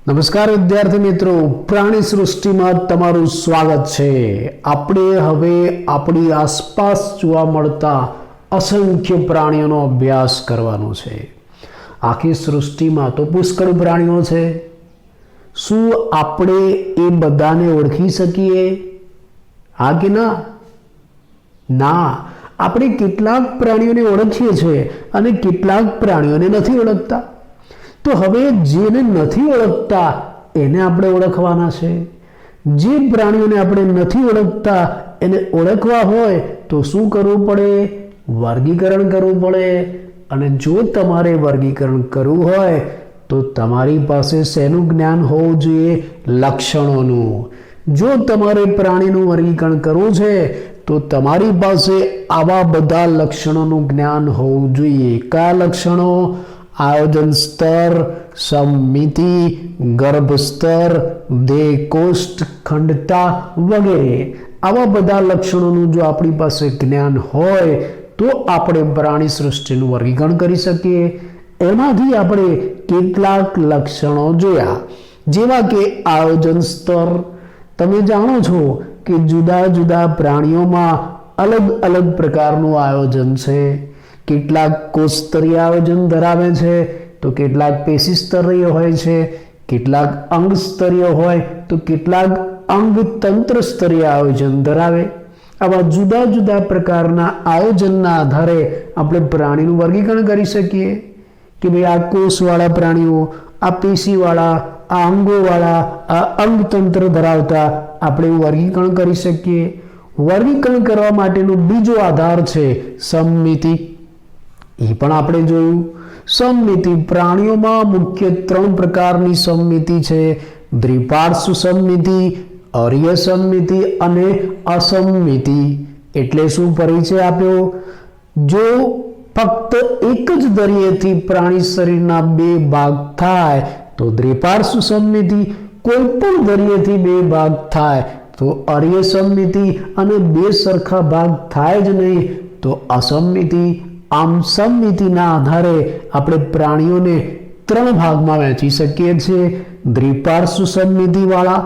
નમસ્કાર વિદ્યાર્થી મિત્રો, પ્રાણી સૃષ્ટિમાં તમારું સ્વાગત છે। આપણે હવે આપણી આસપાસ જોવા મળતા અસંખ્ય પ્રાણીઓનો અભ્યાસ કરવાનો છે। આખી સૃષ્ટિમાં તો પુષ્કળ પ્રાણીઓ છે। શું આપણે એ બધાને ઓળખી શકીએ? હા કે ના? ના, આપણે કેટલાક પ્રાણીઓને ઓળખીએ છીએ અને કેટલાક પ્રાણીઓને નથી ઓળખતા। તો હવે જેને નથી ઓળખતા એને આપણે ઓળખવાના છે। જે પ્રાણીઓને આપણે નથી ઓળખતા એને ઓળખવા હોય તો શું કરવું પડે? વર્ગીકરણ કરવું પડે। અને જો તમારે વર્ગીકરણ કરવું હોય તો તમારી પાસે શેનું જ્ઞાન હોવું જોઈએ? લક્ષણોનું। જો તમારે પ્રાણીનું વર્ગીકરણ કરવું છે તો તમારી પાસે આવા બધા લક્ષણોનું જ્ઞાન હોવું જોઈએ। કયા લક્ષણો? આયોજન સ્તર, સમમિતિ, ગર્ભ સ્તર, દેહ કોષ્ઠ, ખંડતા વગેરે। આવા બધા લક્ષણોનું જો આપણી પાસે જ્ઞાન હોય તો આપણે પ્રાણી સૃષ્ટિનું વર્ગીકરણ કરી શકીએ। એમાંથી આપણે કેટલાક લક્ષણો જોયા, જેવા કે આયોજન સ્તર। તમે જાણો છો કે જુદા જુદા પ્રાણીઓમાં અલગ અલગ પ્રકારનું આયોજન છે। કેટલાક કોષસ્તરીય આયોજન ધરાવે છે તો કેટલાક પેશી સ્તરીય હોય છે, કેટલાક અંગ સ્તરીય હોય તો કેટલાક અંગ તંત્ર સ્તરીય આયોજન ધરાવે। આવા જુદા જુદા પ્રકારના આયોજનના આધારે આપણે પ્રાણીનું વર્ગીકરણ કરી શકીએ કે ભાઈ આ કોષવાળા પ્રાણીઓ, આ પેશીવાળા, આ અંગોવાળા, આ અંગતંત્ર ધરાવતા આપણે વર્ગીકરણ કરી શકીએ। વર્ગીકરણ કરવા માટેનો બીજો આધાર છે સમમિતિ। એ પણ આપણે જોયું। સમમિતિ, પ્રાણીઓમાં મુખ્ય 3 પ્રકારની સમમિતિ છે: દ્વિપાર્શ્વ સમમિતિ, અરીય સમમિતિ અને અસમમિતિ। એટલે શું પરિચય આપ્યો? જો ફક્ત એક જ દરિયેથી પ્રાણી શરીરના 2 ભાગ થાય તો દ્વિપાર્શ્વ સમમિતિ, કોઈ પણ દરિયેથી 2 ભાગ થાય તો અરીય સમમિતિ અને 2 સરખા ભાગ થાય જ નહીં તો અસમમિતિ। આમ સમમિતિના આધારે આપણે પ્રાણીઓને 3 ભાગમાં વહેંચી શકીએ છીએ: દ્વિપાર્શ્વ સમમિતિવાળા,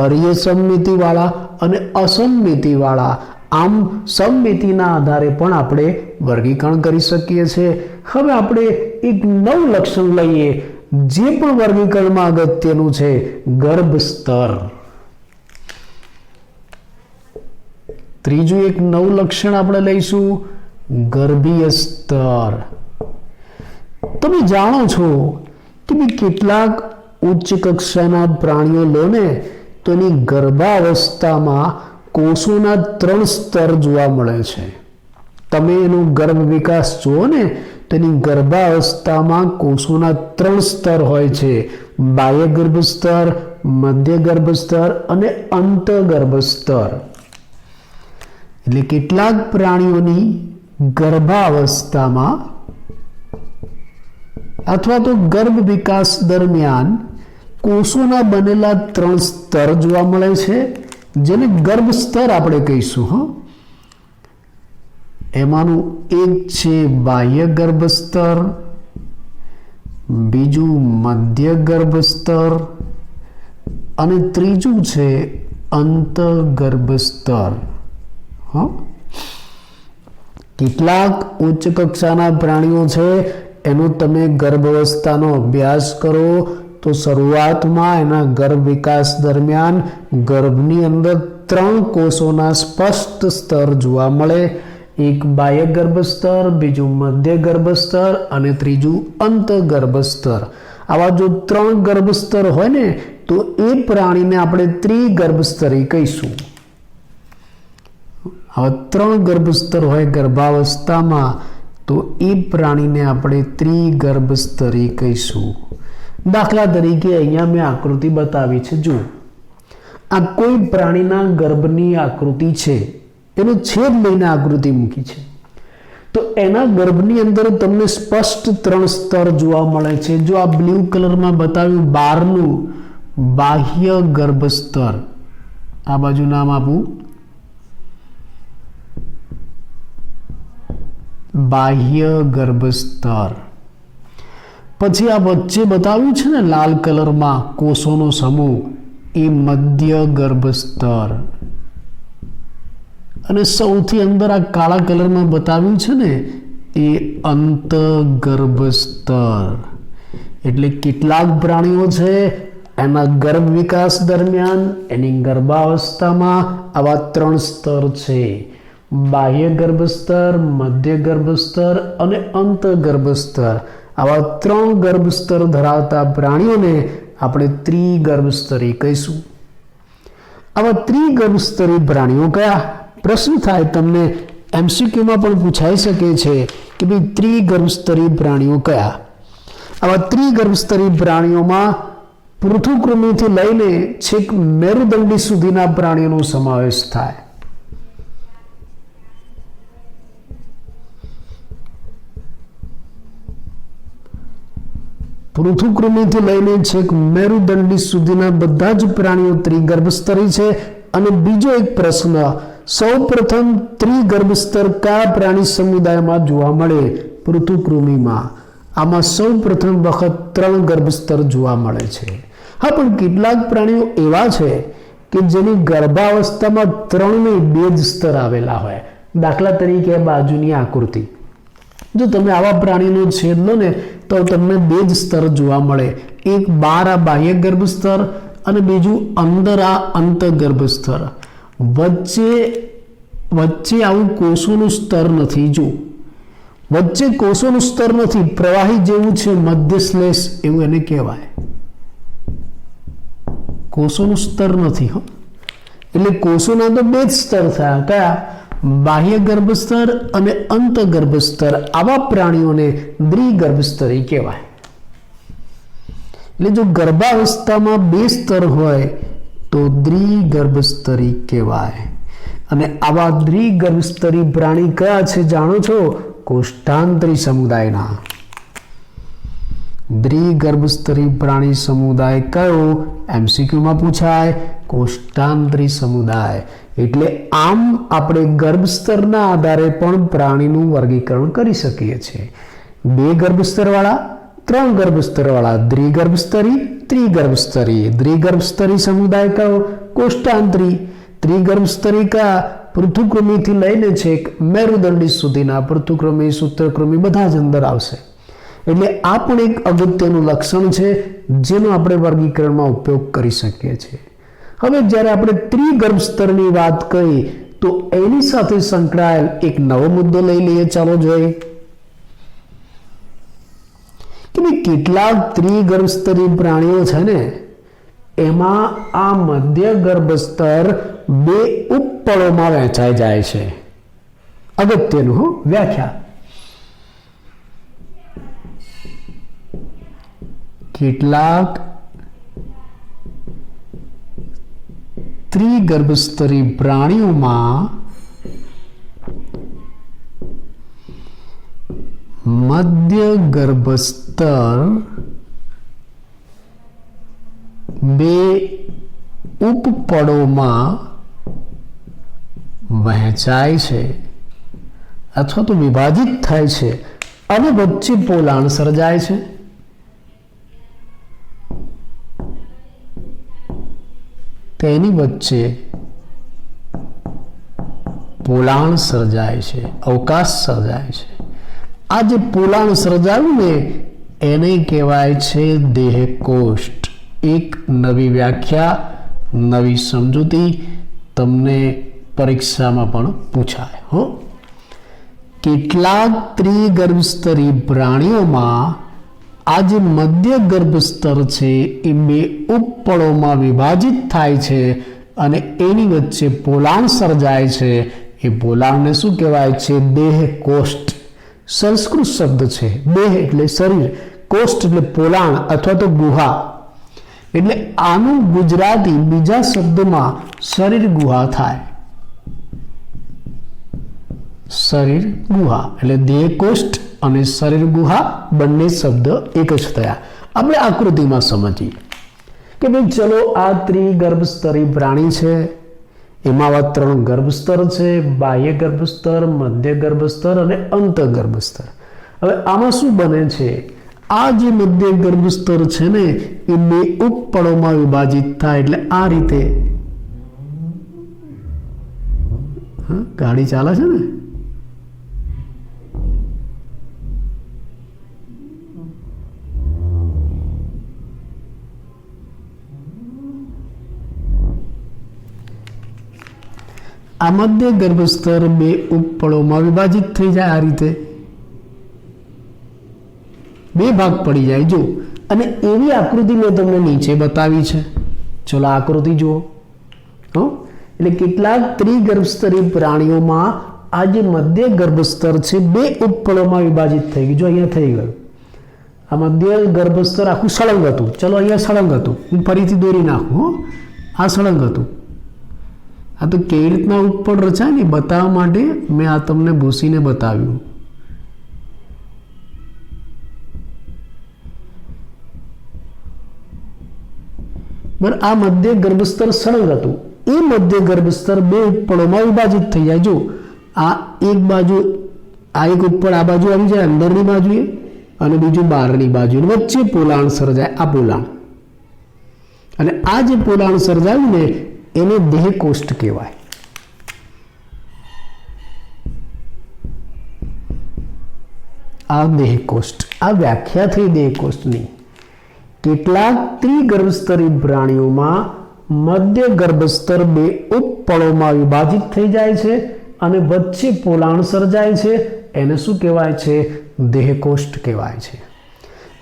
અરીય સમમિતિવાળા અને અસમમિતિવાળા। આમ સમમિતિના આધારે પણ આપણે વર્ગીકરણ કરી શકીએ છીએ। હવે આપણે એક નવું લક્ષણ લઈએ જે પણ વર્ગીકરણમાં અગત્યનું છે, ગર્ભ સ્તર। ત્રીજું એક નવું લક્ષણ આપણે લઈશું, ગર્ભીય સ્તર। તમે જાણો છો કે કેટલાક ઉચ્ચ કક્ષાના પ્રાણીઓ લો ને તો એની ગર્ભાવસ્થામાં કોષોના 3 સ્તર જોવા મળે છે। તમે એનો ગર્ભ વિકાસ જુઓ ને તો એની ગર્ભાવસ્થામાં કોષોના 3 સ્તર હોય છે: બાહ્ય ગર્ભ સ્તર, મધ્ય ગર્ભ સ્તર અને અંતઃગર્ભ સ્તર। એટલે કેટલાક પ્રાણીઓની ગર્ભાવસ્થામાં અથવા તો ગર્ભ વિકાસ દરમિયાન કોષોના બનેલા 3 સ્તર જોવા મળે છે, જેને ગર્ભ સ્તર આપણે કહીશું। એમાંનું એક છે બાહ્ય ગર્ભ સ્તર, બીજું મધ્ય ગર્ભ સ્તર અને ત્રીજું છે અંતઃગર્ભ સ્તર। કેટલાક ઉચ્ચ કક્ષાના પ્રાણીઓ છે એનો તમે ગર્ભાવસ્થાનો અભ્યાસ કરો તો શરૂઆતમાં એના ગર્ભ વિકાસ દરમિયાન ગર્ભની અંદર 3 કોષોના સ્પષ્ટ સ્તર જોવા મળે: એક બાહ્ય ગર્ભ સ્તર, બીજું મધ્ય ગર્ભ સ્તર અને ત્રીજું અંતઃગર્ભ સ્તર। આવા જો 3 ગર્ભ સ્તર હોય ને તો એ પ્રાણીને આપણે ત્રિગર્ભ સ્તરી કહીશું। હવે 3 ગર્ભ સ્તર હોય ગર્ભાવસ્થામાં તો એ પ્રાણીને આપણે ત્રિગર્ભ સ્તરી કહીશું। દાખલા તરીકે અહીંયા મેં આકૃતિ બતાવી છે, જુઓ, આ કોઈ પ્રાણીના ગર્ભની આકૃતિ છે, એનો છેદ લઈને આકૃતિ મૂકી છે તો એના ગર્ભની અંદર તમને સ્પષ્ટ 3 સ્તર જોવા મળે છે। જો આ બ્લુ કલરમાં બતાવ્યું 12નું બાહ્ય ગર્ભ સ્તર, આ બાજુ નામ આપું બાહ્ય ગર્ભ સ્તર। પછી આ વચ્ચે બતાવ્યું છે ને લાલ કલરમાં કોષોનો સમૂહ, એ મધ્ય ગર્ભસ્તર. અને સૌથી અંદર આ કાળા કલરમાં બતાવ્યું છે ને એ અંતઃગર્ભસ્તર. એટલે કેટલાક પ્રાણીઓ છે એના ગર્ભ વિકાસ દરમિયાન એની ગર્ભાવસ્થામાં આવા 3 સ્તર છે: બાહ્ય ગર્ભસ્તર, મધ્ય ગર્ભસ્તર અને અંતઃગર્ભસ્તર. આવા 3 ગર્ભસ્તર ધરાવતા પ્રાણીઓને આપણે ત્રિગર્ભસ્તરી કહીશું. આવા ત્રિગર્ભસ્તરી પ્રાણીઓ કયા? પ્રશ્ન થાય તમને, MCQમાં પણ પૂછાઈ શકે છે કે ભાઈ ત્રિગર્ભસ્તરી પ્રાણીઓ કયા? આવા ત્રિગર્ભસ્તરી પ્રાણીઓમાં પૃથુકૃમિથી લઈને છેક મેરુદંડી સુધીના પ્રાણીઓનો સમાવેશ થાય. પૃથુકૃમિથી લઈને છેક મેરુદંડી સુધીના બધા જ પ્રાણીઓ ત્રિગર્ભસ્તરી છે. અને બીજો એક પ્રશ્ન, સૌપ્રથમ ત્રિગર્ભસ્તર કયા પ્રાણી સમુદાયમાં જોવા મળે? પૃથુકૃમિમાં. આમાં સૌપ્રથમ વખત 3 ગર્ભસ્તર જોવા મળે છે. હા, પણ કેટલાક પ્રાણીઓ એવા છે કે જેની ગર્ભાવસ્થામાં 3 નહીં 2 જ સ્તર આવેલા હોય. દાખલા તરીકે બાજુની આકૃતિ, જો તમે આવા પ્રાણીનો છેદ લો ને તો તમને 2 જ સ્તર જોવા મળે. એક બહાર આ બાહ્ય ગર્ભસ્તર અને બીજું અંદર આ અંતઃગર્ભસ્તર. વચ્ચે આવું કોષોનું સ્તર નથી. જો વચ્ચે કોષોનું સ્તર નથી, પ્રવાહી જેવું છે, મધ્ય શ્લેષ એવું એને કહેવાય. કોષોનું સ્તર નથી. એટલે કોષોના તો 2 જ સ્તર થયા. કયા? બાહ્ય ગર્ભસ્તર અને અંતઃગર્ભસ્તર. આવા પ્રાણીઓને દ્વિગર્ભસ્તરી કહેવાય. એટલે જો ગર્ભાવસ્થામાં 2 સ્તર હોય તો દ્વિગર્ભસ્તરી કહેવાય. અને આવા દ્વિગર્ભસ્તરી પ્રાણી કયા છે જાણો છો? કોષ્ઠાંતરી સમુદાયના. દ્વિગર્ભસ્તરી પ્રાણી સમુદાય કયો? MCQમાં પૂછાય, કોષ્ઠાંતરી સમુદાય. એટલે આમ આપણે ગર્ભસ્તરના આધારે પણ પ્રાણીનું વર્ગીકરણ કરી શકીએ છીએ. 2 ગર્ભસ્તરવાળા, 3 ગર્ભસ્તરવાળા, દ્વિગર્ભસ્તરી, ત્રિગર્ભસ્તરી. દ્વિગર્ભસ્તરી સમુદાય કયો? કોષ્ઠાંતરી. ત્રિગર્ભસ્તરી કયા? પૃથુકૃમિથી લઈને છેક મેરુદંડી સુધીના. પૃથુકૃમિ, સૂત્રકૃમિ બધા જ અંદર આવશે. એટલે આ પણ એક અગત્યનું લક્ષણ છે જેનો આપણે વર્ગીકરણમાં ઉપયોગ કરી શકીએ છીએ. હવે જ્યારે આપણે ત્રિગર્ભસ્તરની વાત કરી તો એની સાથે સંકળાયેલ એક નવો મુદ્દો લઈ લઈએ. ચાલો જોઈએ કે ભાઈ કેટલાક ત્રિગર્ભસ્તરી પ્રાણીઓ છે ને એમાં આ મધ્ય ગર્ભસ્તર 2 ઉપપળોમાં વહેંચાઈ જાય છે. અગત્યનું વ્યાખ્યા. કેટલાક ત્રિગર્ભસ્તરી પ્રાણીઓમાં મધ્ય ગર્ભસ્તર 2 ઉપપળોમાં વહેંચાય છે અથવા તો વિભાજિત થાય છે અને વચ્ચે પોલાણ સર્જાય છે. તેની વચ્ચે પોલાણ સર્જાય છે, અવકાશ સર્જાય છે. આ જે પોલાણ સર્જાયું ને એને કહેવાય છે દેહકોષ્ઠ. એક નવી વ્યાખ્યા, નવી સમજૂતી તમને પરીક્ષામાં પણ પૂછાય. કેટલાક ત્રિગર્ભસ્તરી પ્રાણીઓમાં આ જે મધ્ય ગર્ભસ્તર છે એ 2 ઉપપળોમાં વિભાજિત થાય છે અને એની વચ્ચે પોલાણ સર્જાય છે. એ પોલાણને શું કહેવાય છે? દેહકોષ્ઠ. સંસ્કૃત શબ્દ છે. દેહ એટલે શરીર, કોષ્ઠ એટલે પોલાણ અથવા તો ગુહા. એટલે આનું ગુજરાતી બીજા શબ્દમાં શરીર ગુહા થાય. શરીર ગુહા એટલે દેહકોષ્ઠ અને શરીર ગુહા બંને શબ્દ એક જ થયા. આપણે આકૃતિમાં સમજીએ કે ભાઈ ચલો આ ત્રિગર્ભસ્તરી પ્રાણી છે, એમાં આવા 3 ગર્ભસ્તર છે: બાહ્ય ગર્ભસ્તર, મધ્ય ગર્ભસ્તર અને અંતઃગર્ભસ્તર. હવે આમાં શું બને છે? આ જે મધ્ય ગર્ભસ્તર છે ને એ બે ઉપપળોમાં વિભાજિત થાય એટલે આ રીતે ગાડી ચાલે છે ને આ મધ્ય ગર્ભસ્તર બે ઉપપળોમાં વિભાજિત થઈ જાય આ રીતે બે ભાગ પડી જાય જો અને એવી આકૃતિ મેં તમને નીચે બતાવી છે ચલો આકૃતિ જુઓ એટલે કેટલાક ત્રિગર્ભસ્તરી પ્રાણીઓમાં આ જે મધ્ય ગર્ભસ્તર છે બે ઉપપળોમાં વિભાજિત થઈ ગયું જો અહીંયા થઈ ગયું આ મધ્ય ગર્ભસ્તર આખું સળંગ હતું ચલો અહીંયા સળંગ હતું હું ફરીથી દોરી નાખું આ સળંગ હતું આ તો કેવી રીતના ઉપર રચાય ને બતાવવા માટે મેં આ તમને ભૂસીને બતાવ્યું બરાબર આ મધ્ય ગર્ભસ્તર સળંગ હતું એ મધ્ય ગર્ભસ્તર બે ઉપપળોમાં વિભાજિત થઈ જાય જો આ એક બાજુ આ એક ઉપર આ બાજુ આવી જાય અંદરની બાજુએ અને બીજું બહારની બાજુ વચ્ચે પોલાણ સર્જાય આ પોલાણ અને આ જે પોલાણ સર્જાયું ને એને દેહકોષ્ઠ કહેવાય આ દેહકોષ્ઠ આ વ્યાખ્યા થઈ દેહકોષ્ઠની કેટલાક ત્રિગર્ભસ્તરી પ્રાણીઓમાં મધ્ય ગર્ભસ્તર બે ઉપપળોમાં વિભાજિત થઈ જાય છે અને વચ્ચે પોલાણ સર્જાય છે એને શું કહેવાય છે દેહકોષ્ઠ કહેવાય છે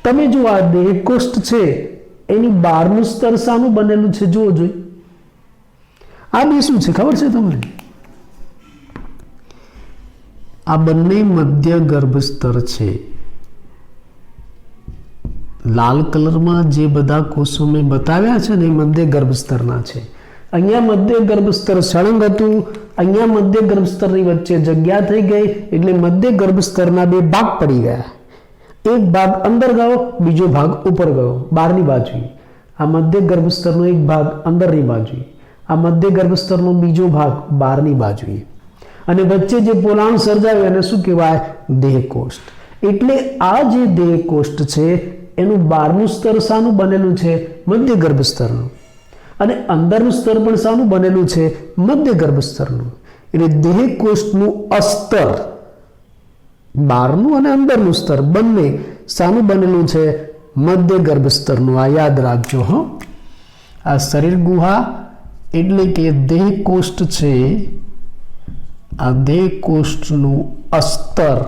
તમે જો આ દેહકોષ્ઠ છે એની બહારનું સ્તર શાનું બનેલું છે જુઓ જોઈ આ બે શું છે ખબર છે તમને આ બંને મધ્ય ગર્ભસ્તર છે લાલ કલરમાં જે બધા કોષો મેં બતાવ્યા છે ને એ મધ્ય ગર્ભસ્તરના છે અહીંયા મધ્ય ગર્ભસ્તર સળંગ હતું અહીંયા મધ્ય ગર્ભસ્તરની વચ્ચે જગ્યા થઈ ગઈ એટલે મધ્ય ગર્ભસ્તરના બે ભાગ પડી ગયા એક ભાગ અંદર ગયો બીજો ભાગ ઉપર ગયો બહારની બાજુએ આ મધ્ય ગર્ભસ્તરનો એક ભાગ અંદરની બાજુએ આ મધ્ય ગર્ભસ્તરનો બીજો ભાગ બહારની બાજુએ અને વચ્ચે જે પોલાણ સર્જાયું એને શું કહેવાય દેહકોષ્ઠ એટલે આ જે દેહકોષ્ઠ છે એનું બહારનું સ્તર શાનું બનેલું છે મધ્ય ગર્ભસ્તરનું અને અંદરનું સ્તર પણ શાનું બનેલું છે મધ્ય ગર્ભસ્તરનું એટલે દેહકોષ્ઠનું અસ્તર બહારનું અને અંદરનું સ્તર બંને શાનું બનેલું છે મધ્ય ગર્ભસ્તરનું આ યાદ રાખજો હો આ શરીર ગુહા એટલે કે દેહકોષ્ઠ છે આ દેહકોષ્ઠનું અસ્તર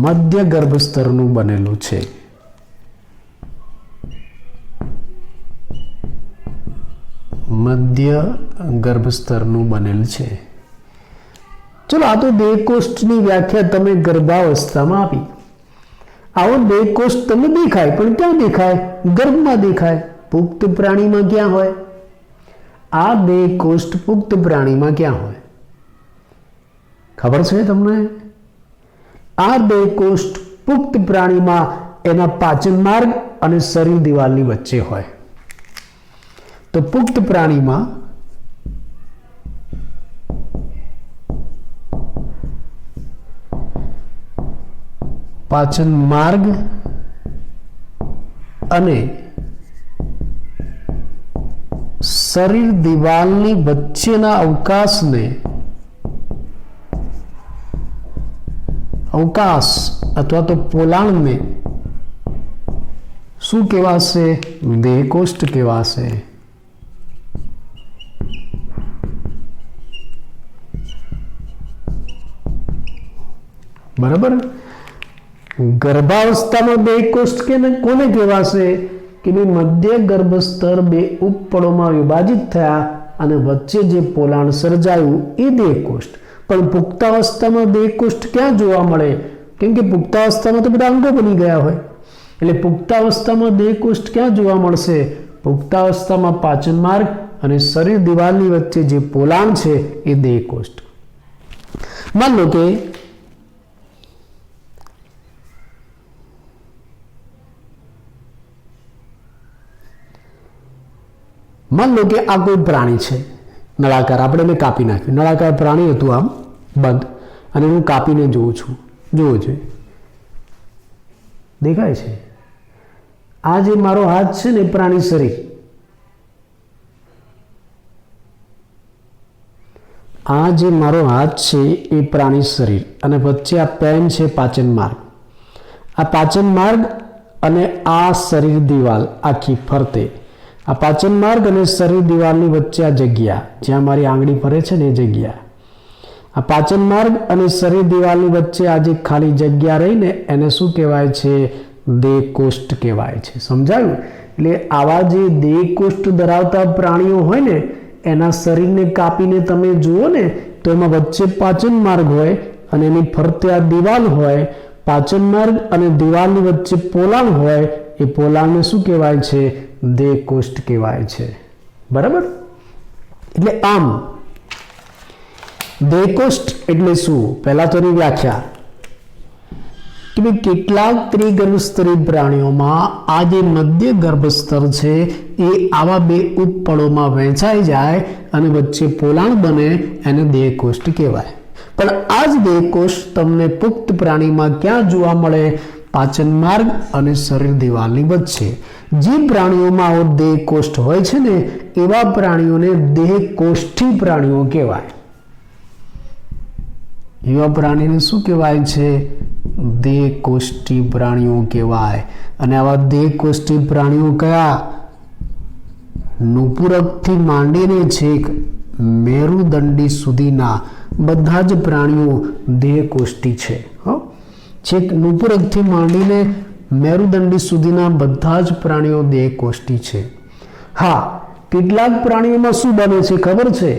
મધ્ય ગર્ભસ્તરનું બનેલું છે મધ્ય ગર્ભસ્તરનું બનેલ છે ચલો આ તો દેહકોષ્ઠની વ્યાખ્યા તમે ગર્ભાવસ્થામાં આપી આવો દેહકોષ્ઠ તમને દેખાય પણ ક્યાં દેખાય ગર્ભમાં દેખાય પુખ્ત પ્રાણીમાં ક્યાં હોય આ દેહકોષ્ઠ પુખ્ત પ્રાણીમાં ક્યાં હોય ખબર છે તમને આ દેહકોષ્ઠ પુખ્ત પ્રાણીમાં એના પાચન માર્ગ અને શરીર દિવાલની વચ્ચે હોય તો પુખ્ત પ્રાણીમાં પાચન માર્ગ અને શરીર દિવાલની વચ્ચેના અવકાશ અથવા તો પોલાણને શું કહેવાશે દેહકોષ્ઠ કહેવાશે બરાબર ગર્ભાવસ્થામાં દેહકોષ્ઠ કોને કહેવાશે કે ભાઈ મધ્ય ગર્ભસ્તર બે ઉપપળોમાં વિભાજિત થયા અને વચ્ચે જે પોલાણ સર્જાયું એ દેહકોષ્ઠ પણ પુખ્તાવસ્થામાં દેહકોષ્ઠ ક્યાં જોવા મળે કેમ કે પુખ્તાવસ્થામાં તો બધા અંગો બની ગયા હોય એટલે પુખ્તાવસ્થામાં દેહકોષ્ઠ ક્યાં જોવા મળશે પુખ્તાવસ્થામાં પાચન માર્ગ અને શરીર દિવાલની વચ્ચે જે પોલાણ છે એ દેહકોષ્ઠ માન લો કે આ કોઈ પ્રાણી છે નળાકાર આપણે એને કાપી નાખ્યું નળાકાર પ્રાણી હતું આમ બંધ અને હું કાપીને જોઉં છું જોવો જોઈએ દેખાય છે? આ જે મારો હાથ છે ને પ્રાણી શરીર, આ જે મારો હાથ છે એ પ્રાણી શરીર, અને વચ્ચે આ પેન છે પાચન માર્ગ. આ પાચન માર્ગ અને આ શરીર દિવાલ આખી ફરતે, આ પાચન માર્ગ અને શરીર દિવાલની વચ્ચે આ જગ્યા જ્યાં મારી આંગળી ફરે છે ને એ જગ્યા, આ પાચન માર્ગ અને શરીર દિવાલની વચ્ચે આ જે ખાલી જગ્યા રહીને એને શું કહેવાય છે? દેહકોષ્ઠ કહેવાય છે. સમજાયું? એટલે આવા જે દેહકોષ્ઠ ધરાવતા પ્રાણીઓ હોય ને એના શરીરને કાપીને તમે જુઓ ને તો એમાં વચ્ચે પાચન માર્ગ હોય અને એની ફરતે આ દિવાલ હોય. પાચન માર્ગ અને દિવાલની વચ્ચે પોલાણ હોય, એ પોલાણને શું કહેવાય છે? દેહકોષ્ઠ કહેવાય છે. બરાબર? એટલે આમ દેહકોષ્ઠ એટલે શું? પહેલા તો એની વ્યાખ્યા કે ભાઈ કેટલાક ત્રિગર્ભસ્તરી પ્રાણીઓમાં આ જે મધ્ય ગર્ભસ્તર છે એ આવા બે ઉપપળોમાં વહેંચાઈ જાય અને વચ્ચે પોલાણ બને, એને દેહકોષ્ઠ કહેવાય. પણ આ જ દેહકોષ્ઠ તમને પુખ્ત પ્રાણીમાં ક્યાં જોવા મળે? પાચન માર્ગ અને શરીર દિવાલની વચ્ચે. જે પ્રાણીઓમાં આવો દેહકોષ્ઠ હોય છે ને એવા પ્રાણીઓને દેહકોષ્ઠી પ્રાણીઓ કહેવાય. એવા પ્રાણીને શું કહેવાય છે? દેહકોષ્ઠી પ્રાણીઓ કહેવાય. અને આવા દેહકોષ્ઠી પ્રાણીઓ કયા? નુપુરકથી માંડીને છેક મેરુદંડી સુધીના બધા જ પ્રાણીઓ દેહકોષ્ઠી છે. છેક નુપુરકથી માંડીને મેરુદંડી સુધીના બધા જ પ્રાણીઓ દેહકોષ્ઠી છે. હા, કેટલાક પ્રાણીઓમાં શું બને છે ખબર છે?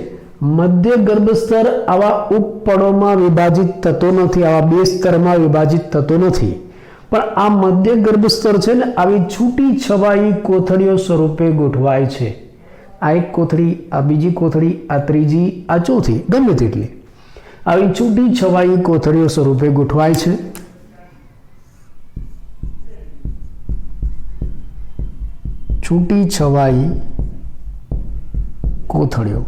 મધ્ય ગર્ભસ્તર આવા ઉપપળોમાં વિભાજિત થતો નથી, આવા બે સ્તરમાં વિભાજિત થતો નથી. પણ આ મધ્ય ગર્ભસ્તર છે ને આવી છૂટી છવાઈ કોથળીઓ સ્વરૂપે ગોઠવાય છે. આ એક કોથળી, આ બીજી કોથળી, આ ત્રીજી, આ ચોથી, ગમે તેટલી આવી છૂટી છવાઈ કોથળીઓ સ્વરૂપે ગોઠવાય છે. છૂટી છવાઈ કોથળીઓ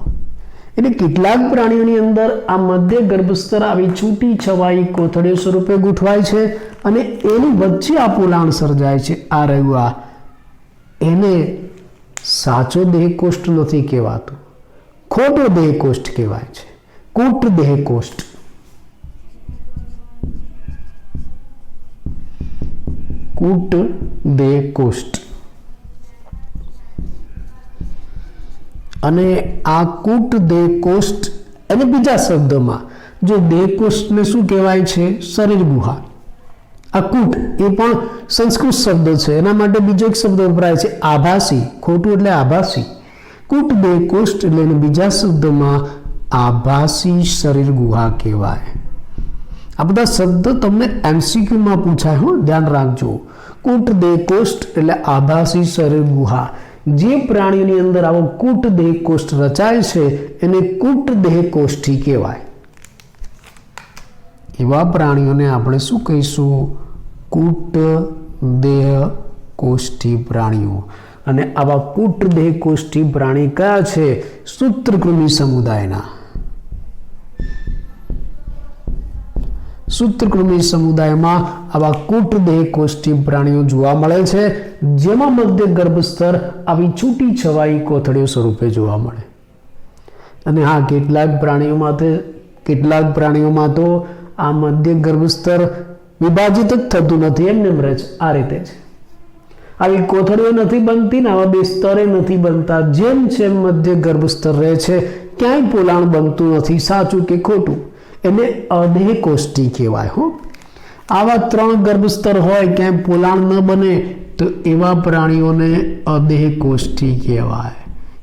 એટલે કેટલાક પ્રાણીઓની અંદર આ મધ્ય ગર્ભસ્તર આવી છૂટી છવાઈ કોથળીઓ સ્વરૂપે ગોઠવાય છે અને એની વચ્ચે આ પોલાણ સર્જાય છે. આ રહ્યું આ, એને સાચો દેહકોષ્ઠ નથી કહેવાતું, ખોટો દેહકોષ્ઠ કહેવાય છે. કૂટ દેહકોષ્ઠ. કૂટ દેહકોષ્ઠ. અને આ કૂટ દેહકોષ્ઠ અને બીજા શબ્દોમાં જો દેહકોષ્ઠને શું કહેવાય છે? શરીર ગુહા. આ કૂટ એ પણ સંસ્કૃત શબ્દ છે, એના માટે બીજો એક શબ્દ વપરાય છે આભાસી. ખોટું એટલે આભાસી. કૂટ દેહકોષ્ઠ એટલે બીજા શબ્દમાં આભાસી શરીર ગુહા કહેવાય. આ બધા શબ્દ તમને એમસીક્યુમાં પૂછાય, હો, ધ્યાન રાખજો. કૂટ દેહકોષ્ઠ એટલે આભાસી શરીર ગુહા. જે પ્રાણીઓની અંદર આવો કૂટ દેહકોષ્ઠ રચાય છે એને કૂટ દેહકોષ્ઠી કહેવાય. એવા પ્રાણીઓને આપણે શું કહીશું? કૂટ દેહકોષ્ઠી પ્રાણીઓ. અને આવા કૂટ દેહકોષ્ઠી પ્રાણી કયા છે? સૂત્રકૃમિ સમુદાયના. સૂત્રકૃમિ સમુદાયમાં આવા કૂટ દેહકોષ્ઠી પ્રાણીઓ જોવા મળે છે, જેમાં મધ્ય ગર્ભસ્તર આવી છૂટી છવાઈ કોથળીઓ સ્વરૂપે જોવા મળે. અને હા, કેટલાક પ્રાણીઓમાં તો આ મધ્ય ગર્ભસ્તર વિભાજિત જ થતું નથી, એમને એમ રહે છે. આ રીતે છે, આવી કોથળીઓ નથી બનતી ને આવા બે સ્તરે નથી બનતા. જેમ જેમ મધ્ય ગર્ભસ્તર રહે છે ક્યાંય પોલાણ બનતું નથી. સાચું કે ખોટું? એને અદેહકોષ્ઠી કહેવાય. હો, આવા 3 ગર્ભસ્તર હોય ક્યાંય પોલાણ ન બને તો એવા પ્રાણીઓને અદેહકોષ્ઠી કહેવાય.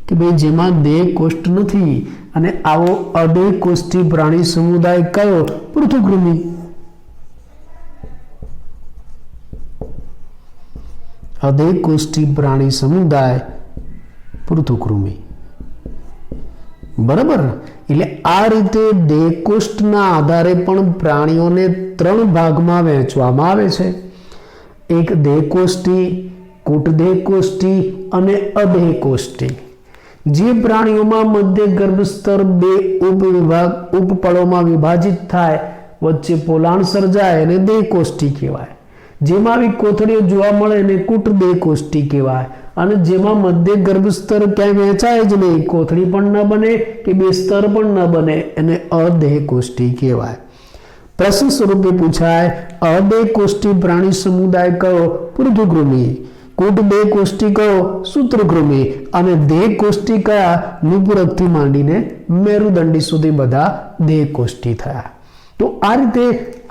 કે ભાઈ જેમાં દેહકોષ્ઠ નથી. અને આવો અદેહકોષ્ઠી પ્રાણી સમુદાય કયો? પૃથુકૃમિ. અદેહકોષ્ઠી પ્રાણી સમુદાય પૃથુકૃમિ. બરાબર? એટલે આ રીતે દેહકોષ્ઠના આધારે પણ પ્રાણીઓને 3 ભાગમાં વહેંચવામાં આવે છે. એક દેહકોષ્ઠી, કૂટ દેહકોષ્ઠી અને અદેહકોષ્ઠી. જે પ્રાણીઓમાં મધ્ય ગર્ભસ્તર 2 ઉપપળોમાં વિભાજિત થાય, વચ્ચે પોલાણ સર્જાય, એને દેહકોષ્ઠી કહેવાય. જેમાં આવી કોથળીઓ જોવા મળે એને કુટ દેહ કોષ્ટી કહેવાય, અને જેમાં મધ્ય ગર્ભ સ્તર ક્યાંય વહેંચાય જ નહીં, કોથળી પણ ન બને કે બે સ્તર પણ ન બને, એને અદેહ કોષ્ટી કહેવાય. પ્રશ્ન સ્વરૂપે પૂછાય, અદેહ કોષ્ટી પ્રાણી સમુદાય કયો? પૃથુકૃમિ. કુટ દેહ કોષ્ટી કયો? સૂત્રકૃમિ. અને દેહ કોષ્ટી કયા? નુપુરકથી માંડીને મેરુદંડી સુધી બધા દેહ કોષ્ટી થયા. તો આ રીતે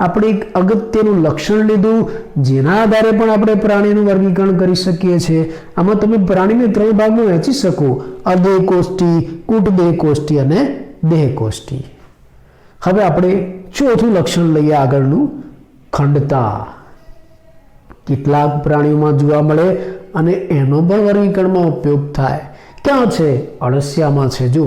આપણે એક અગત્યનું લક્ષણ લીધું, જેના આધારે પણ આપણે પ્રાણીનું વર્ગીકરણ કરી શકીએ છીએ. આમાં તમે પ્રાણીને 3 ભાગમાં વહેંચી શકો: અદેહ કોષ્ટી, કુટ દેહ કોષ્ટી અને દેહ કોષ્ટી. હવે આપણે ચોથું લક્ષણ લઈએ આગળનું, ખંડતા. કેટલાક પ્રાણીઓમાં જોવા મળે અને એનો પણ વર્ગીકરણમાં ઉપયોગ થાય. ક્યાં છે? અળસિયામાં છે. જો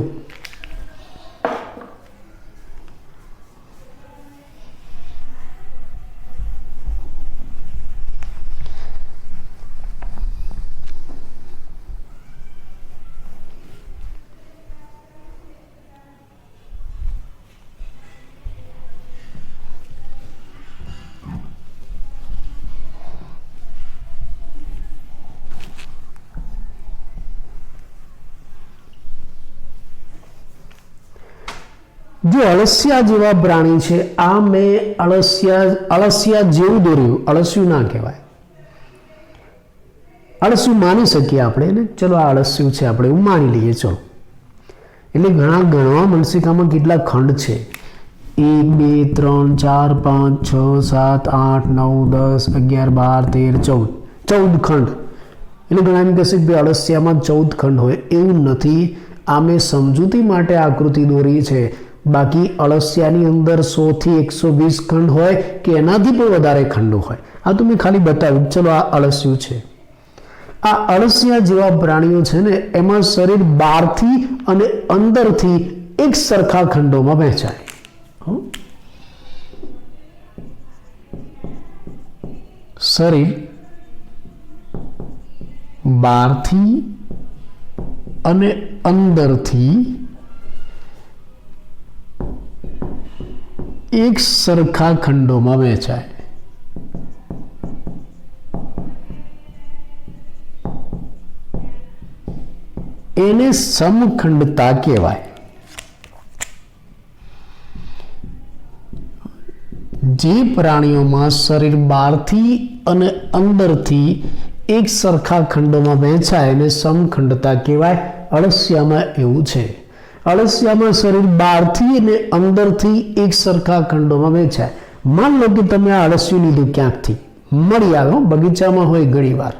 અળસિયા જેવા પ્રાણી છે. આ મેં અળસિયા જેવું દોર્યું, અળસિયું ના કહેવાય. અળસિયું માની શકીએ આપણે એને, ચલો આ અળસિયું છે, આપણે એવું માની લઈએ. ચલો, એટલે ગણવા મનસિકામાં કેટલા ખંડ છે? 1 2 3 4 5 6 7 8 9 10 11 12 13 14 ખંડ. એટલે ઘણા એમ કહેશે કે અળસિયામાં 14 ખંડ હોય. એવું નથી. આ મેં સમજૂતી માટે આકૃતિ દોરી છે. બાકી અળસિયાની અંદર 100 થી 120 ખંડ હોય કે એનાથી પણ વધારે ખંડો હોય. આ તો મેં ખાલી બતાવ્યું. ચલો, આ અળસિયું છે. આ અળસિયા જેવા પ્રાણીઓ છે ને, એમાં શરીર બહારથી અને અંદરથી એક સરખા ખંડોમાં વહેંચાય. શરીર બહારથી અને અંદરથી એક સરખા ખંડોમાં વહેંચાય. એને સમખંડતા કહેવાય. જે પ્રાણીઓમાં શરીર બહારથી અને અંદરથી એક સરખા ખંડોમાં વહેંચાય એને સમખંડતા કહેવાય. અળસિયામાં એવું છે. અળસિયામાં શરીર બહારથી અને અંદરથી એક સરખા ખંડોમાં વહેંચાય. માન લો કે તમે આ અળસિયું લીધું ક્યાંકથી, મળી આવ્યો, બગીચામાં હોય. ઘણીવાર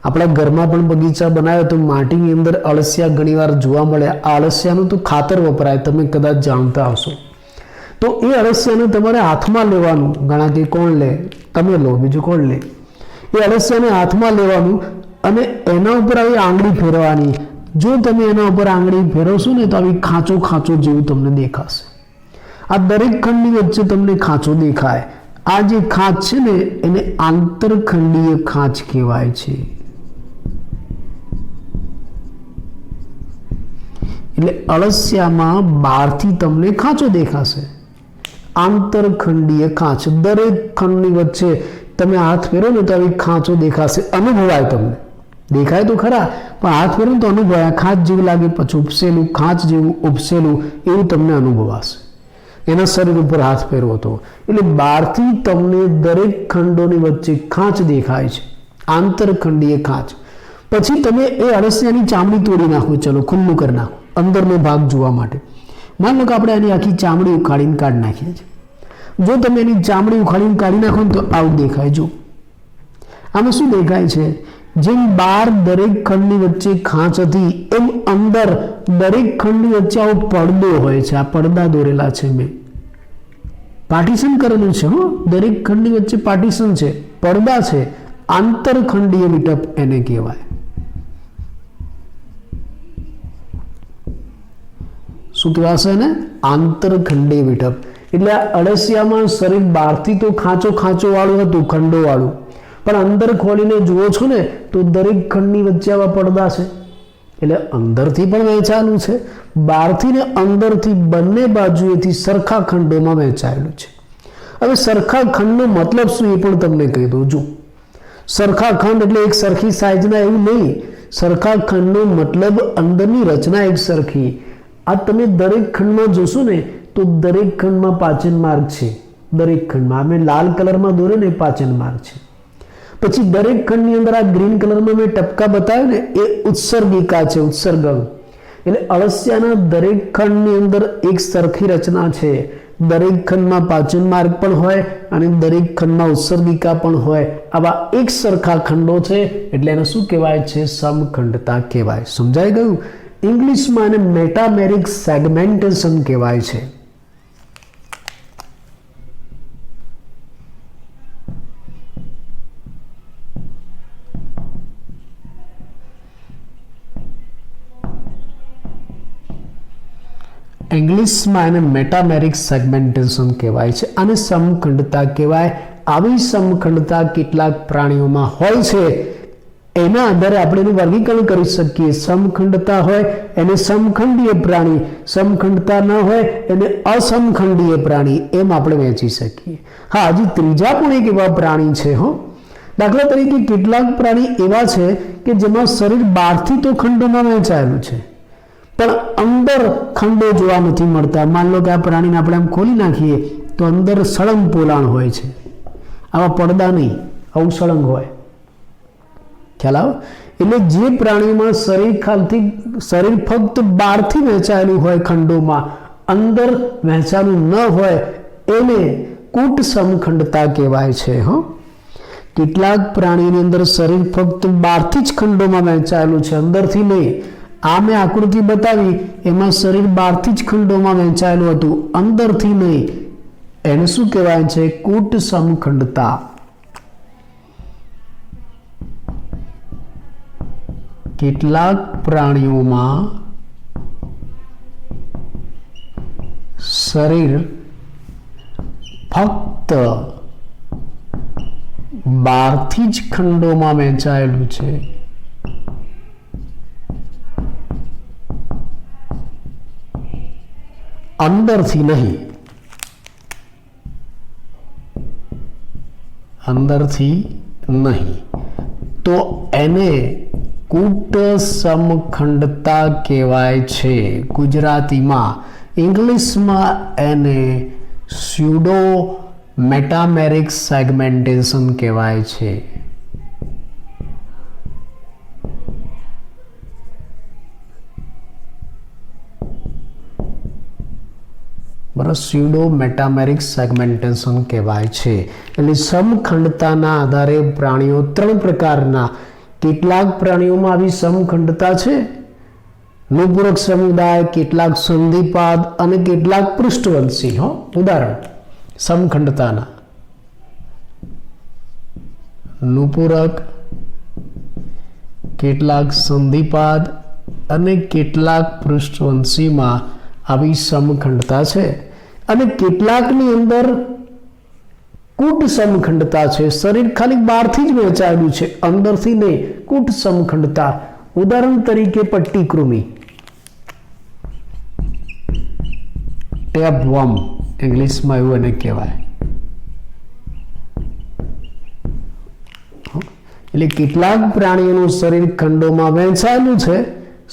આપણા ઘરમાં પણ બગીચા બનાવ્યો તો માટીની અંદર અળસિયા ઘણીવાર જોવા મળે. આ અળસિયાનું તો ખાતર વપરાય, તમે કદાચ જાણતા હશો. તો એ અળસિયાને તમારે હાથમાં લેવાનું. ઘણા કે કોણ લે? તમે લો, બીજું કોણ લે? એ અળસિયાને હાથમાં લેવાનું અને એના ઉપર આવી આંગળી ફેરવાની. જો તમે એના ઉપર આંગળી ફેરવશો ને તો આવી ખાંચો ખાંચો જેવું તમને દેખાશે. આ દરેક ખંડની વચ્ચે તમને ખાંચો દેખાય. આ જે ખાંચ છે ને એને આંતરખંડીય ખાંચ કહેવાય છે. એટલે અળસિયામાં બહારથી તમને ખાંચો દેખાશે, આંતરખંડીય ખાંચ. દરેક ખંડની વચ્ચે તમે હાથ ફેરો ને તો આવી ખાંચો દેખાશે, અનુભવાય તમને. દેખાય તો ખરા, પણ હાથ ફેરો તો અનુભવાય. ખાંચ જેવું લાગે, પછી ઉપસેલું, ખાંચ જેવું ઉપસેલું એવું તમને અનુભવાશે એના શરીર ઉપર હાથ ફેરવો તો. એટલે બહારથી તમને દરેક ખંડોની વચ્ચે ખાંચ દેખાય છે, આંતરખંડીય ખાંચ. પછી તમે એ અળસિયાની ચામડી તોડી નાખો. ચલો, ખુલ્લું કરી નાખો અંદરનો ભાગ જોવા માટે. માન લો કે આપણે એની આખી ચામડી ઉખાડીને કાઢી નાખીએ છીએ. જો તમે એની ચામડી ઉખાડીને કાઢી નાખો ને તો આવું દેખાય. જો આમાં શું દેખાય છે? જેમ બહાર દરેક ખંડની વચ્ચે ખાંચ હતી, એમ અંદર દરેક ખંડની વચ્ચે આવો પડદો હોય છે. આ પડદા દોરેલા છે, મેં પાર્ટીશન કરેલું છે. દરેક ખંડની વચ્ચે પાર્ટીશન છે, પડદા છે. આંતરખંડીય વિટપ એને કહેવાય. શું કહેવાશે ને? આંતરખંડીય વિટપ. એટલે આ અળસિયામાં શરીર બહારથી તો ખાંચો ખાંચો વાળું હતું, ખંડો વાળું, પણ અંદર ખોલીને જુઓ છો ને તો દરેક ખંડની વચ્ચે આવા પડદા છે. એટલે અંદરથી પણ વહેંચાયેલું છે, બહારથી ને અંદરથી બંને બાજુએથી સરખા ખંડોમાં વહેંચાયેલું છે. હવે સરખા ખંડનો મતલબ શું એ પણ તમને કહી દઉં. જો સરખા ખંડ એટલે એક સરખી સાઈઝના એવું નહીં. સરખા ખંડનો મતલબ અંદરની રચના એક સરખી. આ તમે દરેક ખંડમાં જોશો ને તો દરેક ખંડમાં પાચન માર્ગ છે. દરેક ખંડમાં અમે લાલ કલરમાં દોરે ને પાચન માર્ગ છે. પછી દરેક ખંડની અંદર આ ગ્રીન કલરમાં મેં ટપકા બતાવ્યું ને એ ઉત્સર્ગિકા છે, ઉત્સર્ગમ. એટલે અળસિયાના દરેક ખંડની અંદર એક સરખી રચના છે. દરેક ખંડમાં પાચન માર્ગ પણ હોય અને દરેક ખંડમાં ઉત્સર્ગિકા પણ હોય. આવા એક સરખા ખંડો છે એટલે એને શું કહેવાય છે? સમખંડતા કહેવાય. સમજાઈ ગયું? ઇંગ્લિશમાં એને મેટામેરિક સેગમેન્ટેશન કહેવાય છે. ઇંગ્લિશમાં એને મેટામેરિક સેગમેન્ટેશન કહેવાય છે અને સમખંડતા કહેવાય. આવી સમખંડતા કેટલાક પ્રાણીઓમાં હોય છે. એના આધારે આપણે એનું વર્ગીકરણ કરી શકીએ. સમખંડતા હોય એને સમખંડીય પ્રાણી, સમખંડતા ન હોય એને અસમખંડીય પ્રાણી, એમ આપણે વહેંચી શકીએ. હા, હજી ત્રીજા પણ એક એવા પ્રાણી છે. દાખલા તરીકે કેટલાક પ્રાણી એવા છે કે જેમાં શરીર બહારથી તો ખંડોમાં વહેંચાયેલું છે પણ અંદર ખંડો જોવા નથી મળતા. માન લો કે આ પ્રાણીને આપણે આમ ખોલી નાખીએ તો અંદર સળંગ પોલાણ હોય છે. આવા પડદા નહીં, આવું સળંગ હોય. ખ્યાલ આવે? એટલે જે પ્રાણીમાં શરીર ફક્ત બહારથી વહેંચાયેલું હોય ખંડોમાં, અંદર વહેંચાયેલું ન હોય એને કૂટ સમખંડતા કહેવાય છે. કેટલાક પ્રાણીની અંદર શરીર ફક્ત બહારથી જ ખંડોમાં વહેંચાયેલું છે, અંદરથી નહીં. આ મેં આકૃતિ બતાવી એમાં શરીર બહારથી જ ખંડોમાં વહેંચાયેલું હતું, અંદરથી નહીં. એને શું કહેવાય છે? કૂટ સમખંડતા. કેટલાક પ્રાણીઓમાં શરીર ફક્ત બહારથી જ ખંડોમાં વહેંચાયેલું છે, અંદરથી નહીં. અંદરથી નહીં તો એને કૂટ સમખંડતા કહેવાય છે ગુજરાતીમાં. ઇંગ્લિશમાં એને સ્યુડો મેટામેરિક સેગમેન્ટેશન કહેવાય છે. સ્યુડો મેટામેરિક સેગમેન્ટેશન કહેવાય છે. એટલે સમખંડતાના આધારે પ્રાણીઓ ત્રણ પ્રકારના. કેટલાક પ્રાણીઓમાં આવી સમખંડતા છે, નુપૂરક સમુદાય, કેટલાક સંધિપાદ અને કેટલાક પૃષ્ઠવંશી. ઉદાહરણ સમખંડતાના: નુપૂરક, કેટલાક સંધિપાદ અને કેટલાક પૃષ્ઠવંશીમાં આવી સમખંડતા છે. અને કેટલાકની અંદર કૂટ સમખંડતા છે. શરીર ખાલી બહારથી જ વહેંચાયેલું છે, અંદરથી નહીં. કૂટ સમખંડતા. ઉદાહરણ તરીકે પટ્ટીકૃમિ, ટેપવર્મ ઇંગ્લિશમાં એવું એને કહેવાય. એટલે કેટલાક પ્રાણીઓનું શરીર ખંડોમાં વહેંચાયેલું છે,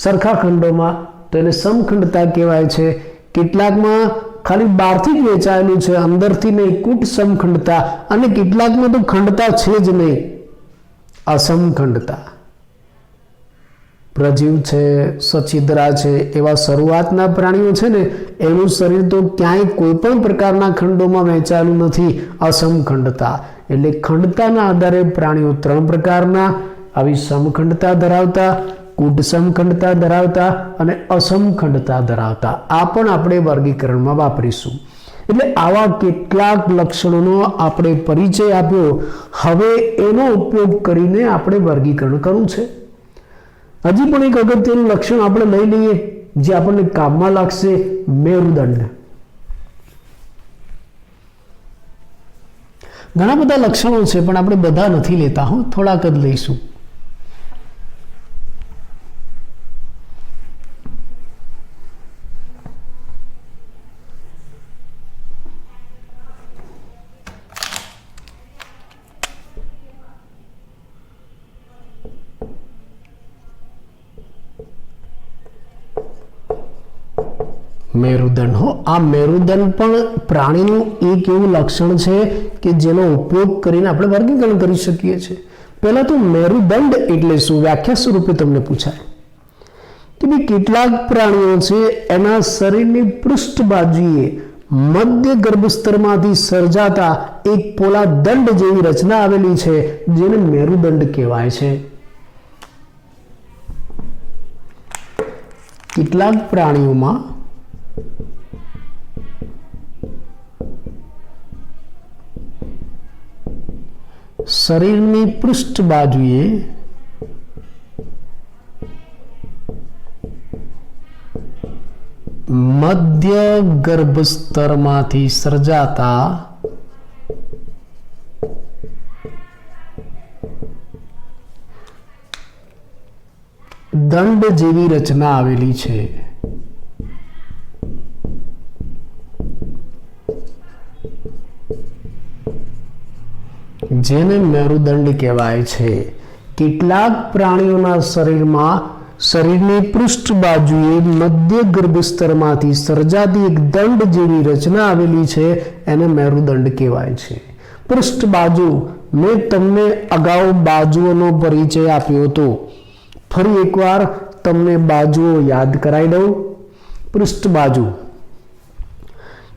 સરખા ખંડોમાં, તો એને સમખંડતા કહેવાય છે. કેટલાકમાં ખાલી બહારથી જ વહેંચાયેલું છે, અંદરથી નહીં, કૂટ સમખંડતા. અને કેટલાકમાં તો ખંડતા છે જ નહીં, અસમખંડતા. પ્રજીવ છે, સછિદ્રા છે, એવા શરૂઆતના પ્રાણીઓ છે ને એનું શરીર તો ક્યાંય કોઈ પણ પ્રકારના ખંડોમાં વહેંચાયેલું નથી, અસમખંડતા. એટલે ખંડતાના આધારે પ્રાણીઓ ત્રણ પ્રકારના: આવી સમખંડતા ધરાવતા, કૂટ સમખંડતા ધરાવતા અને અસમખંડતા ધરાવતા. આ પણ આપણે વર્ગીકરણમાં વાપરીશું. એટલે આવા કેટલાક લક્ષણોનો આપણે પરિચય આપ્યો. હવે એનો ઉપયોગ કરીને આપણે વર્ગીકરણ કરવું છે. હજી પણ એક અગત્યનું લક્ષણ આપણે લઈ લઈએ જે આપણને કામમાં લાગશે: મેરુદંડ. ઘણા બધા લક્ષણો છે પણ આપણે બધા નથી લેતા, થોડાક જ લઈશું. મેરુદંડ હો, આ મેરુદંડ પણ પ્રાણીનું એક એવું લક્ષણ છે કે જેનો ઉપયોગ કરીને આપણે વર્ગીકરણ કરી શકીએ છીએ. પહેલા તો મેરુદંડ એટલે શું, વ્યાખ્યા સ્વરૂપે તમને પૂછાય કે ભાઈ કેટલાક પ્રાણીઓ છે એના શરીરની પૃષ્ઠ બાજુએ મધ્ય ગર્ભસ્તરમાંથી સર્જાતા એક પોલા દંડ જેવી રચના આવેલી છે જેને મેરુદંડ કહેવાય છે. કેટલાક પ્રાણીઓમાં શરીરની પૃષ્ઠ બાજુએ મધ્ય ગર્ભસ્તરમાંથી સર્જાતા દંડ જેવી રચના આવેલી છે. જેને મેરુદંડ કહેવાય છે. કેટલાક પ્રાણીઓના શરીરની પૃષ્ઠ બાજુએ મધ્ય ગર્ભસ્તરમાંથી સર્જાતી એક દંડ જેવી રચના આવેલી છે એને મેરુદંડ કહેવાય છે. પૃષ્ઠ બાજુ, મેં તમને અગાઉ બાજુઓનો પરિચય આપ્યો હતો. ફરી એકવાર તમને બાજુઓ યાદ કરાવી દઉં. પૃષ્ઠ બાજુ,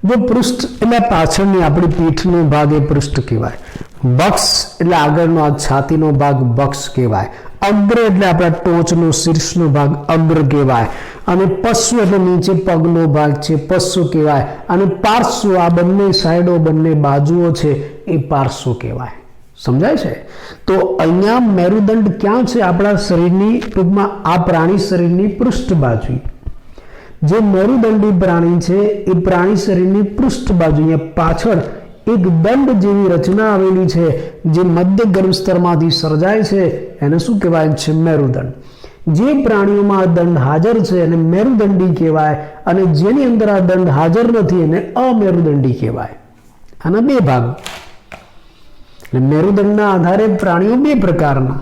જો પૃષ્ઠ એટલે પાછળની આપણી પીઠનો ભાગ એ પૃષ્ઠ કહેવાય. બક્ષ એટલે આગળનો આ છાતીનો ભાગ બક્ષ કહેવાય. અગ્ર એટલે આપણા ટોચનો શીર્ષનો ભાગ અગ્ર કહેવાય. અને પશ્ચુ એટલે નીચે પગનો ભાગ છે પશ્ચુ કહેવાય. અને પાર્શ્વ, આ બંને સાઈડો બંને બાજુઓ છે એ પાર્શ્વ કહેવાય. સમજાય છે? તો અહીંયા મેરુદંડ ક્યાં છે? આપણા શરીરની, ટૂંકમાં આ પ્રાણી શરીરની પૃષ્ઠ બાજુ. જે મેરુદંડી પ્રાણી છે એ પ્રાણી શરીરની પૃષ્ઠ બાજુ અહીંયા પાછળ એક દંડ જેવી રચના આવેલી છે જે મધ્ય ગર્ભસ્તરમાંથી સર્જાય છે એને શું કહેવાય છે? મેરુદંડ. જે પ્રાણીઓમાં આ દંડ હાજર છે એને મેરુદંડી કહેવાય અને જેની અંદર આ દંડ હાજર નથી એને અમેરુદંડી કહેવાય. આના બે ભાગ. એટલે મેરુદંડના આધારે પ્રાણીઓ બે પ્રકારના,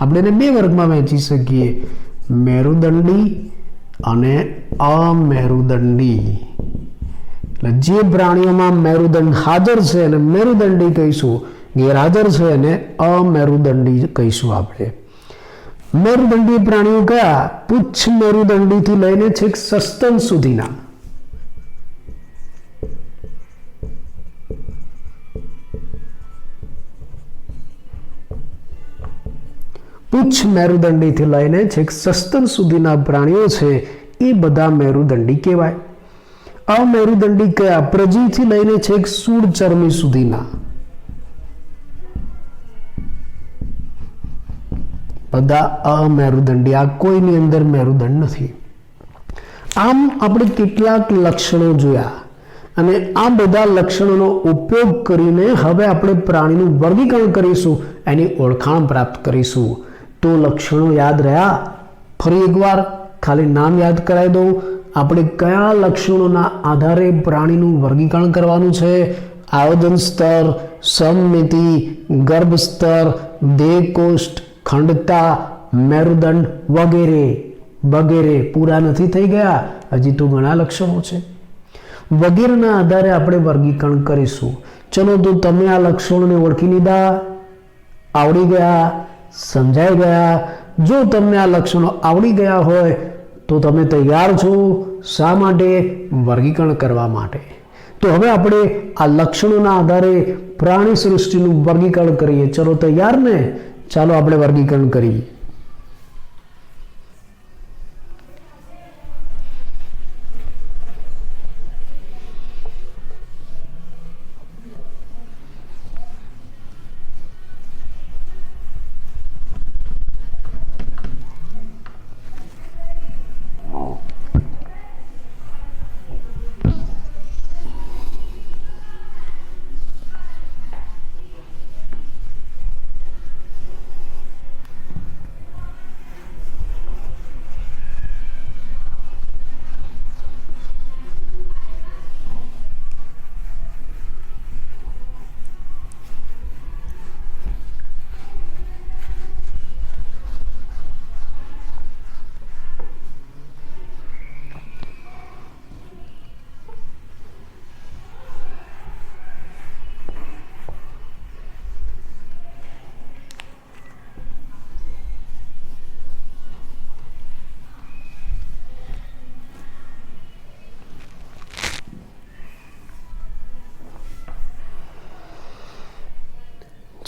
આપણે એને બે વર્ગમાં વહેંચી શકીએ, મેરુદંડી અને અમેરુદંડી. એટલે જે પ્રાણીઓમાં મેરુદંડ હાજર છે એને મેરુદંડી કહીશું, ગેરહાજર છે એને અમેરુદંડી કહીશું આપણે. મેરુદંડી પ્રાણીઓ કયા? પુચ્છ મેરુદંડીથી લઈને છેક સસ્તન સુધીના. પુચ્છ મેરુદંડીથી લઈને છેક સસ્તન સુધીના પ્રાણીઓ છે એ બધા મેરુદંડી કહેવાય. અમેરુદંડી કયા? પ્રજીથી લઈને છેક સૂળ ચરમી સુધીના. બધા અમેરુદંડી. આ કોઈની અંદર મેરુદંડ નથી. આમ આપણે કેટલાક લક્ષણો જોયા અને આ બધા લક્ષણોનો ઉપયોગ કરીને હવે આપણે પ્રાણીનું વર્ગીકરણ કરીશું, એની ઓળખાણ પ્રાપ્ત કરીશું. તો લક્ષણો યાદ રહ્યા? ફરી એકવાર ખાલી નામ યાદ કરાવી દઉં. આપણે કયા લક્ષણોના આધારે પ્રાણીનું વર્ગીકરણ કરવાનું છે? આયોજન સ્તર, સમમિતિ, ગર્ભ સ્તર, દેહકોષ્ઠ, ખંડતા, મેરુદંડ વગેરે વગેરે. પૂરા નથી થઈ ગયા, હજી તો ઘણા લક્ષણો છે. વગેરેના આધારે આપણે વર્ગીકરણ કરીશું. ચલો, તો તમે આ લક્ષણોને ઓળખી લીધા? આવડી ગયા? સમજાઈ ગયા? જો તમને આ લક્ષણો આવડી ગયા હોય તો તમે તૈયાર છો. શા માટે? વર્ગીકરણ કરવા માટે. તો હવે આપણે આ લક્ષણોના આધારે પ્રાણી સૃષ્ટિનું વર્ગીકરણ કરીએ. ચલો, તૈયાર ને? ચાલો આપણે વર્ગીકરણ કરીએ.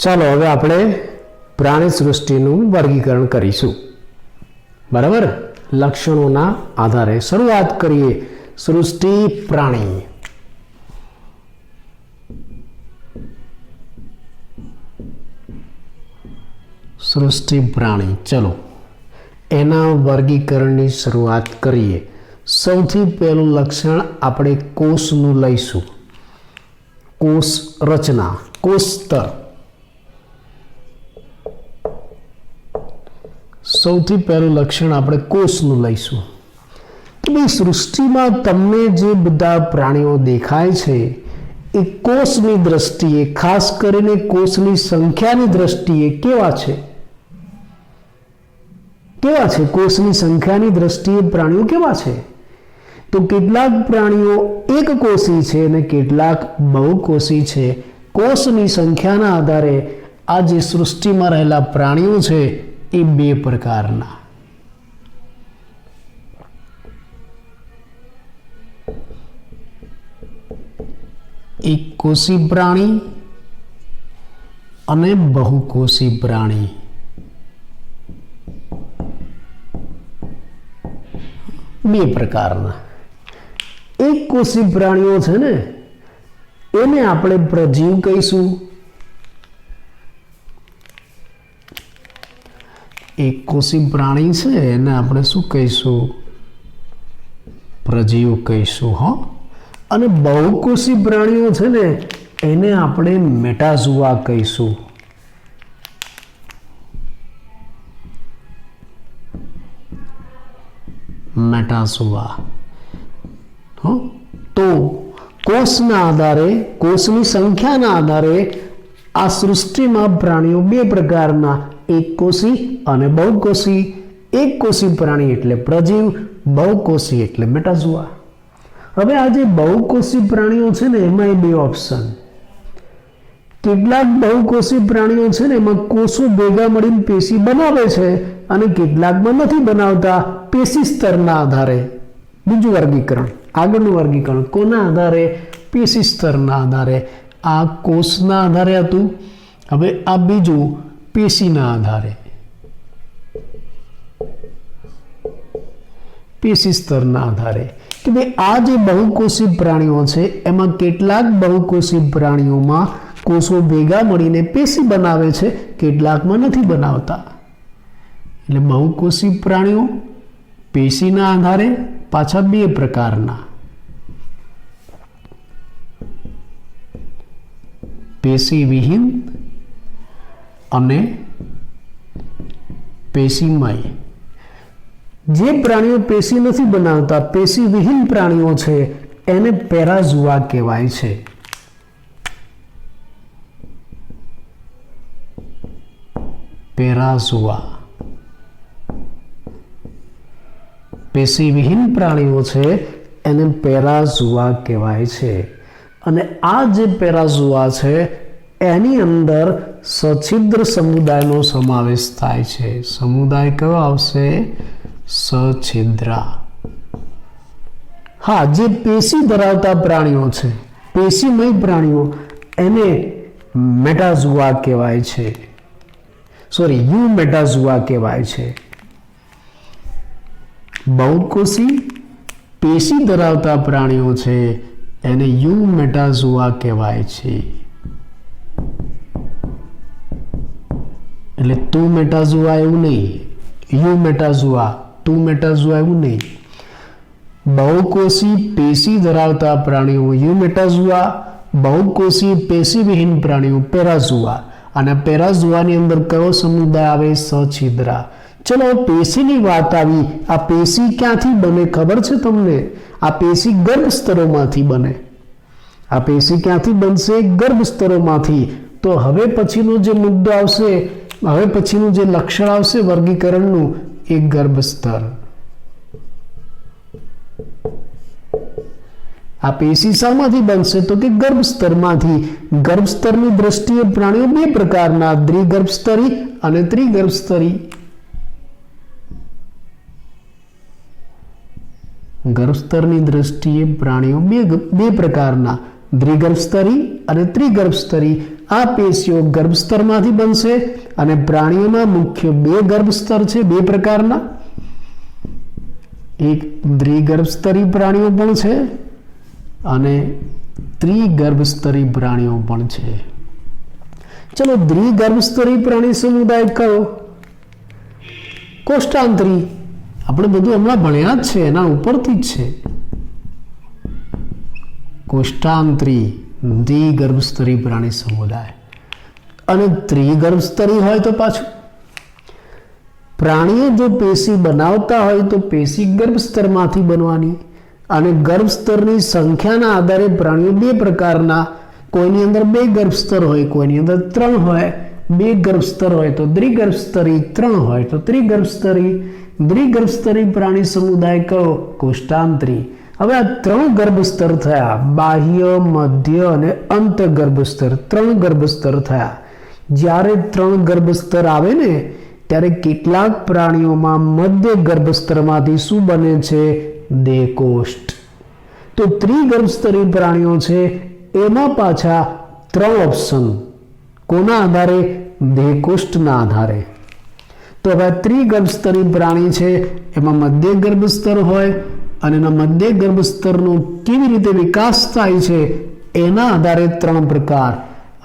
ચાલો હવે આપણે પ્રાણી સૃષ્ટિનું વર્ગીકરણ કરીશું. બરાબર, લક્ષણોના આધારે શરૂઆત કરીએ. સૃષ્ટિ પ્રાણી. સૃષ્ટિ પ્રાણી, ચલો એના વર્ગીકરણની શરૂઆત કરીએ. સૌથી પહેલું લક્ષણ આપણે કોષનું લઈશું. કોષ રચના, કોષ સ્તર. સૌથી પહેલું લક્ષણ આપણે કોષનું લઈશું. તો ભાઈ સૃષ્ટિમાં તમને જે બધા પ્રાણીઓ દેખાય છે એ કોષની દ્રષ્ટિએ, ખાસ કરીને કોષની સંખ્યાની દ્રષ્ટિએ કેવા છે? કેવા છે? કોષની સંખ્યાની દ્રષ્ટિએ પ્રાણીઓ કેવા છે? તો કેટલાક પ્રાણીઓ એક કોષી છે અને કેટલાક બહુકોષી છે. કોષની સંખ્યાના આધારે આ જે સૃષ્ટિમાં રહેલા પ્રાણીઓ છે એ બે પ્રકારના. એક કોષી પ્રાણી અને બહુકોષી પ્રાણી. બે પ્રકારના. એક કોષી પ્રાણીઓ છે ને એને આપણે પ્રજીવ કહીશું. એક કોષી પ્રાણી છે એને આપણે શું કહીશું? પ્રજીવ કહીશું. હો. અને બહુકોષી પ્રાણીઓ છે ને એને આપણે મેટાઝોઆ કહીશું. મેટાઝોઆ. તો કોષના આધારે, કોષની સંખ્યાના આધારે આ સૃષ્ટિમાં પ્રાણીઓ બે પ્રકારના, એક કોષી અને બહુકોષી. એક કોષી પ્રાણી એટલે પ્રજીવ, બહુકોષી એટલે મેટાઝોઆ. હવે આ જે બહુકોષી પ્રાણીઓ છે ને એમાં બે ઓપ્શન. કેટલાક બહુકોષી પ્રાણીઓ છે ને એમાં કોષો ભેગા મળીને પેશી બનાવે છે અને કેટલાકમાં નથી બનાવતા, પેશી સ્તરના આધારે. બીજું વર્ગીકરણ, આગળનું વર્ગીકરણ કોના આધારે? પેશી સ્તરના આધારે. આ કોષના આધારે હતું, હવે આ બીજું પેશીના આધારે, પેશી સ્તરના આધારે. કે ભાઈ આ જે બહુકોષી પ્રાણીઓ છે એમાં કેટલાક બહુકોષી પ્રાણીઓમાં કોષો ભેગા મળીને પેશી બનાવે છે, કેટલાકમાં નથી બનાવતા. એટલે બહુકોષી પ્રાણીઓ પેશીના આધારે પાછા બે પ્રકારના. પેશી વિહીન અને પેશીમય. જે પ્રાણીઓ પેશી નથી બનાવતા, પેશી વિહીન પ્રાણીઓ છે, એને પેરાઝોઆ કહેવાય છે. પેરાઝોઆ. પેશી વિહીન પ્રાણીઓ છે એને પેરાઝોઆ કહેવાય છે. અને આ જે પેરાઝોઆ છે એની અંદર સછિદ્ર સમુદાયનો સમાવેશ થાય છે. સમુદાય કયો આવશે? સછિદ્રા. હા, જે પેશી ધરાવતા પ્રાણીઓ છે, પેશીમય પ્રાણીઓ, એને મેટાઝોઆ કહેવાય છે. સોરી, યુમેટાઝોઆ કહેવાય છે. બહુકોષી પેશી ધરાવતા પ્રાણીઓ છે એને યુમેટાઝોઆ કહેવાય છે. એટલે તું મેટાઝોઆ એવું નહીં, યુમેટાઝોઆ, તું મેટાઝોઆ એવું નહીં. બહુકોષી પેશી ધરાવતા પ્રાણીઓ યુમેટાઝોઆ, બહુકોષી પેશી વિહીન પ્રાણીઓ પેરાઝોઆ. અને પેરાઝોઆની અંદર કયો સમુદાય આવે? સછિદ્રા. ચલો પેશીની વાત આવી. આ પેશી ક્યાંથી બને ખબર છે તમને? આ પેશી ગર્ભ સ્તરોમાંથી બને. આ પેશી ક્યાંથી બનશે? ગર્ભ સ્તરોમાંથી. તો હવે પછીનો જે મુદ્દો આવશે, હવે પછીનું જે લક્ષણ આવશે વર્ગીકરણનું, એ ગર્ભ સ્તર. આ પેશી શામાંથી બનશે? તો કે ગર્ભ સ્તરમાંથી. ગર્ભ સ્તરની દ્રષ્ટિએ પ્રાણીઓ બે પ્રકારના, દ્વિગર્ભસ્તરી અને ત્રિગર્ભસ્તરી. ગર્ભસ્તરની દ્રષ્ટિએ પ્રાણીઓ બે પ્રકારના, દ્વિગર્ભસ્તરી અને ત્રિગર્ભસ્તરી આ પેશીઓ ગર્ભસ્તરમાંથી બનશે અને પ્રાણીઓના મુખ્ય બે ગર્ભસ્તર છે, બે પ્રકારના, એક દ્વિગર્ભસ્તરી પ્રાણીઓ પણ છે અને ત્રિગર્ભસ્તરી પ્રાણીઓ પણ છે. ચલો દ્વિગર્ભસ્તરી પ્રાણી સમુદાય કયો? કોષ્ટાંતરી. આપણે બધું હમણાં ભણ્યા જ છે, એના ઉપરથી જ છે. કોષ્ટાંતરી દ્વિગર્ભસ્તરી પ્રાણી સમુદાય. અને ત્રિગર્ભસ્તરી હોય તો પાછું પ્રાણીઓ જો પેશી બનાવતા હોય તો પેશી ગર્ભસ્તરમાંથી બનવાની અને ગર્ભસ્તરની સંખ્યાના આધારે પ્રાણીઓ બે પ્રકારના, કોઈની અંદર બે ગર્ભસ્તર હોય, કોઈની અંદર ત્રણ હોય. બે ગર્ભસ્તર હોય તો દ્વિગર્ભસ્તરી, ત્રણ હોય તો ત્રિગર્ભસ્તરી. દ્વિગર્ભસ્તરી પ્રાણી સમુદાય કયો? કોષ્ટાંતરી. હવે આ ત્રણ ગર્ભસ્તર થયા, બાહ્ય, મધ્ય અને અંત ગર્ભસ્તર. ત્રણ ગર્ભસ્તર થયા. જ્યારે ત્રણ ગર્ભસ્તર આવે ને ત્યારે કેટલાક પ્રાણીઓમાં મધ્ય ગર્ભસ્તરમાંથી શું બને છે? દેહકોષ્ઠ. તો ત્રિગર્ભસ્તરી પ્રાણીઓ છે એમાં પાછા ત્રણ ઓપ્શન. કોના આધારે? દેહકોષ્ઠના આધારે. તો હવે ત્રિગર્ભસ્તરી પ્રાણી છે એમાં મધ્ય ગર્ભસ્તર હોય અને એના મધ્ય ગર્ભસ્તરનો કેવી રીતે વિકાસ થાય છે એના આધારે ત્રણ પ્રકાર.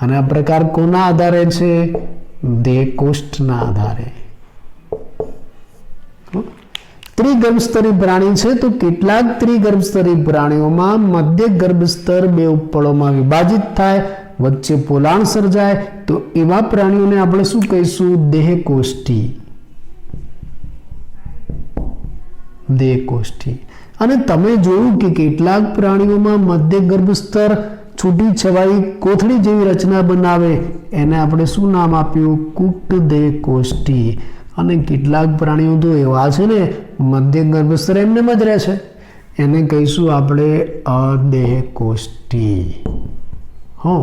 અને આ પ્રકાર કોના આધારે છે? દેહકોષ્ઠના આધારે. ત્રિગર્ભસ્તરી પ્રાણી છે તો કેટલાક ત્રિગર્ભસ્તરી પ્રાણીઓમાં મધ્ય ગર્ભસ્તર બે ઉપળોમાં વિભાજિત થાય, વચ્ચે પોલાણ સર્જાય, તો એવા પ્રાણીઓને આપણે શું કહીશું? દેહકોષ્ઠી. દેહકોષ્ઠી. અને તમે જોયું કે કેટલાક પ્રાણીઓમાં મધ્ય ગર્ભસ્તર છૂટી છવાઈ કોથળી જેવી રચના બનાવે, એને આપણે શું નામ આપ્યું? કુટ દેહકોષ્ઠી. અને કેટલાક પ્રાણીઓ તો એવા છે ને મધ્ય ગર્ભસ્તર એમને જ રહે છે, એને કહીશું આપણે અદેહકોષ્ઠી. હો,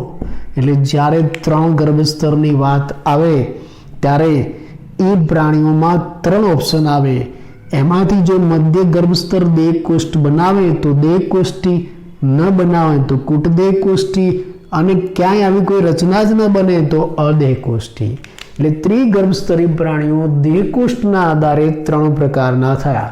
એટલે જ્યારે ત્રણ ગર્ભસ્તરની વાત આવે ત્યારે એ પ્રાણીઓમાં ત્રણ ઓપ્શન આવે. એમાંથી જો મધ્ય ગર્ભસ્તર દેહકોષ્ઠ બનાવે તો દેહકોષ્ઠી, ન બનાવે તો કુટ દેહકોષ્ઠી, અને ક્યાંય આવી કોઈ રચના જ ન બને તો અદેહકોષ્ઠી. એટલે ત્રિગર્ભસ્તરી પ્રાણીઓ દેહકોષ્ઠના આધારે ત્રણ પ્રકારના થયા: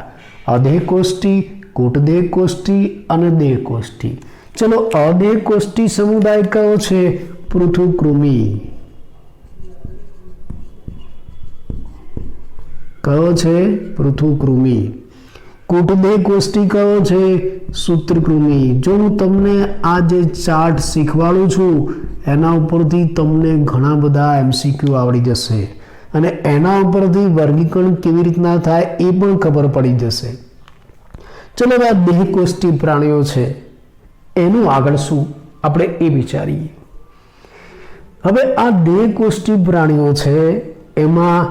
અદેહકોષ્ઠી, કુટ દેહકોષ્ઠી અને દેહકોષ્ઠી. ચલો અદેહકોષ્ઠી સમુદાય કયો છે? પૃથુકૃમિ. કયો છે? પૃથુકૃમિ. કુટ દેહકોષ્ઠી કયો છે? સૂત્રકૃમિ. જો હું તમને આ જે ચાર્ટ શીખવાડું છું એના ઉપરથી તમને ઘણા બધા MCQ આવડી જશે અને એના ઉપરથી વર્ગીકરણ કેવી રીતના થાય એ પણ ખબર પડી જશે. ચલો હવે આ દેહકોષ્ઠી પ્રાણીઓ છે એનું આગળ શું આપણે એ વિચારીએ. હવે આ દેહકોષ્ઠી પ્રાણીઓ છે એમાં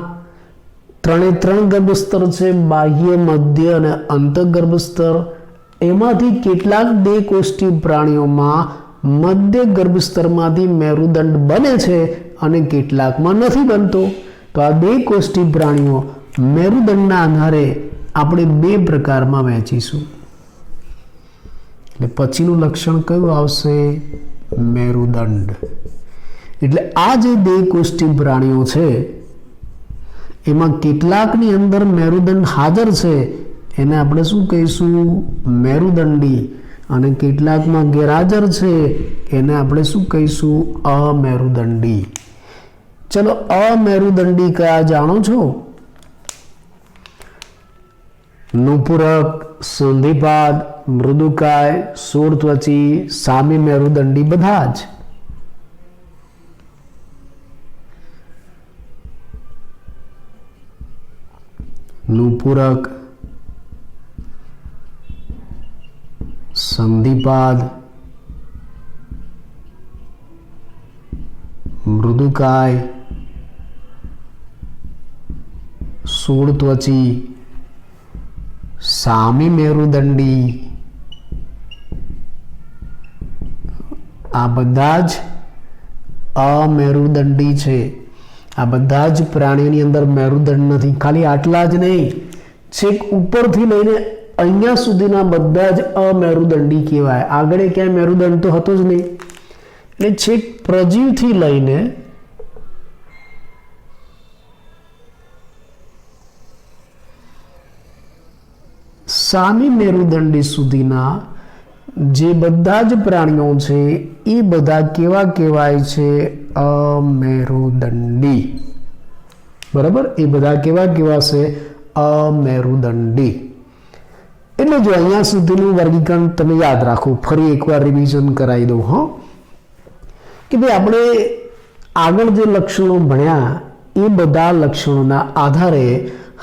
ત્રણ ગર્ભસ્તર છે, બાહ્ય, મધ્ય અને અંતઃગર્ભસ્તર. એમાંથી કેટલાક દેહકોષ્ઠી પ્રાણીઓમાં મધ્ય ગર્ભસ્તરમાંથી મેરુદંડ બને છે અને કેટલાકમાં નથી બનતો. તો આ દેહકોષ્ઠી પ્રાણીઓ મેરુદંડના આધારે આપણે બે પ્રકારમાં વહેંચીશું. એટલે પછીનું લક્ષણ કયું આવશે? મેરુદંડ. એટલે આ જે દેહકોષ્ઠી પ્રાણીઓ છે એમાં કેટલાકની અંદર મેરુદંડ હાજર છે એને આપણે શું કહીશું? મેરુદંડી. અને કેટલાકમાં ગેરહાજર છે એને આપણે શું કહીશું? અમેરુદંડી. ચલો અમેરુદંડી કયા જાણો છો? નુપુરક, સંધિપાદ, મૃદુકાય, શૂળત્વચી, સામી મેરુદંડી બધા જ. નુપુરક, સંધિપાદ, મૃદુકાય, શૂળત્વચી, સામી મેરુદંડી, આ બધા જ અમેરુદંડી છે. આ બધા જ પ્રાણીઓની અંદર મેરુદંડ નથી. ખાલી આટલા જ નહીં, છેક ઉપરથી લઈને અહીંયા સુધીના બધા જ અમેરુદંડી કહેવાય. આગળ ક્યાંય મેરુદંડ તો હતો જ નહીં. એટલે છેક પ્રજીવથી લઈને સામી મેરુદંડી સુધીના જે બધા જ પ્રાણીઓ છે એ બધા કેવા કહેવાય છે? અમેરુદંડી. બરાબર, એ બધા કેવા કહેવાશે? અમેરુદંડી. એટલે જો અહીંયા સુધીનું વર્ગીકરણ તમે યાદ રાખો. ફરી એકવાર રિવિઝન કરાવી દઉં કે ભાઈ આપણે આગળ જે લક્ષણો ભણ્યા એ બધા લક્ષણોના આધારે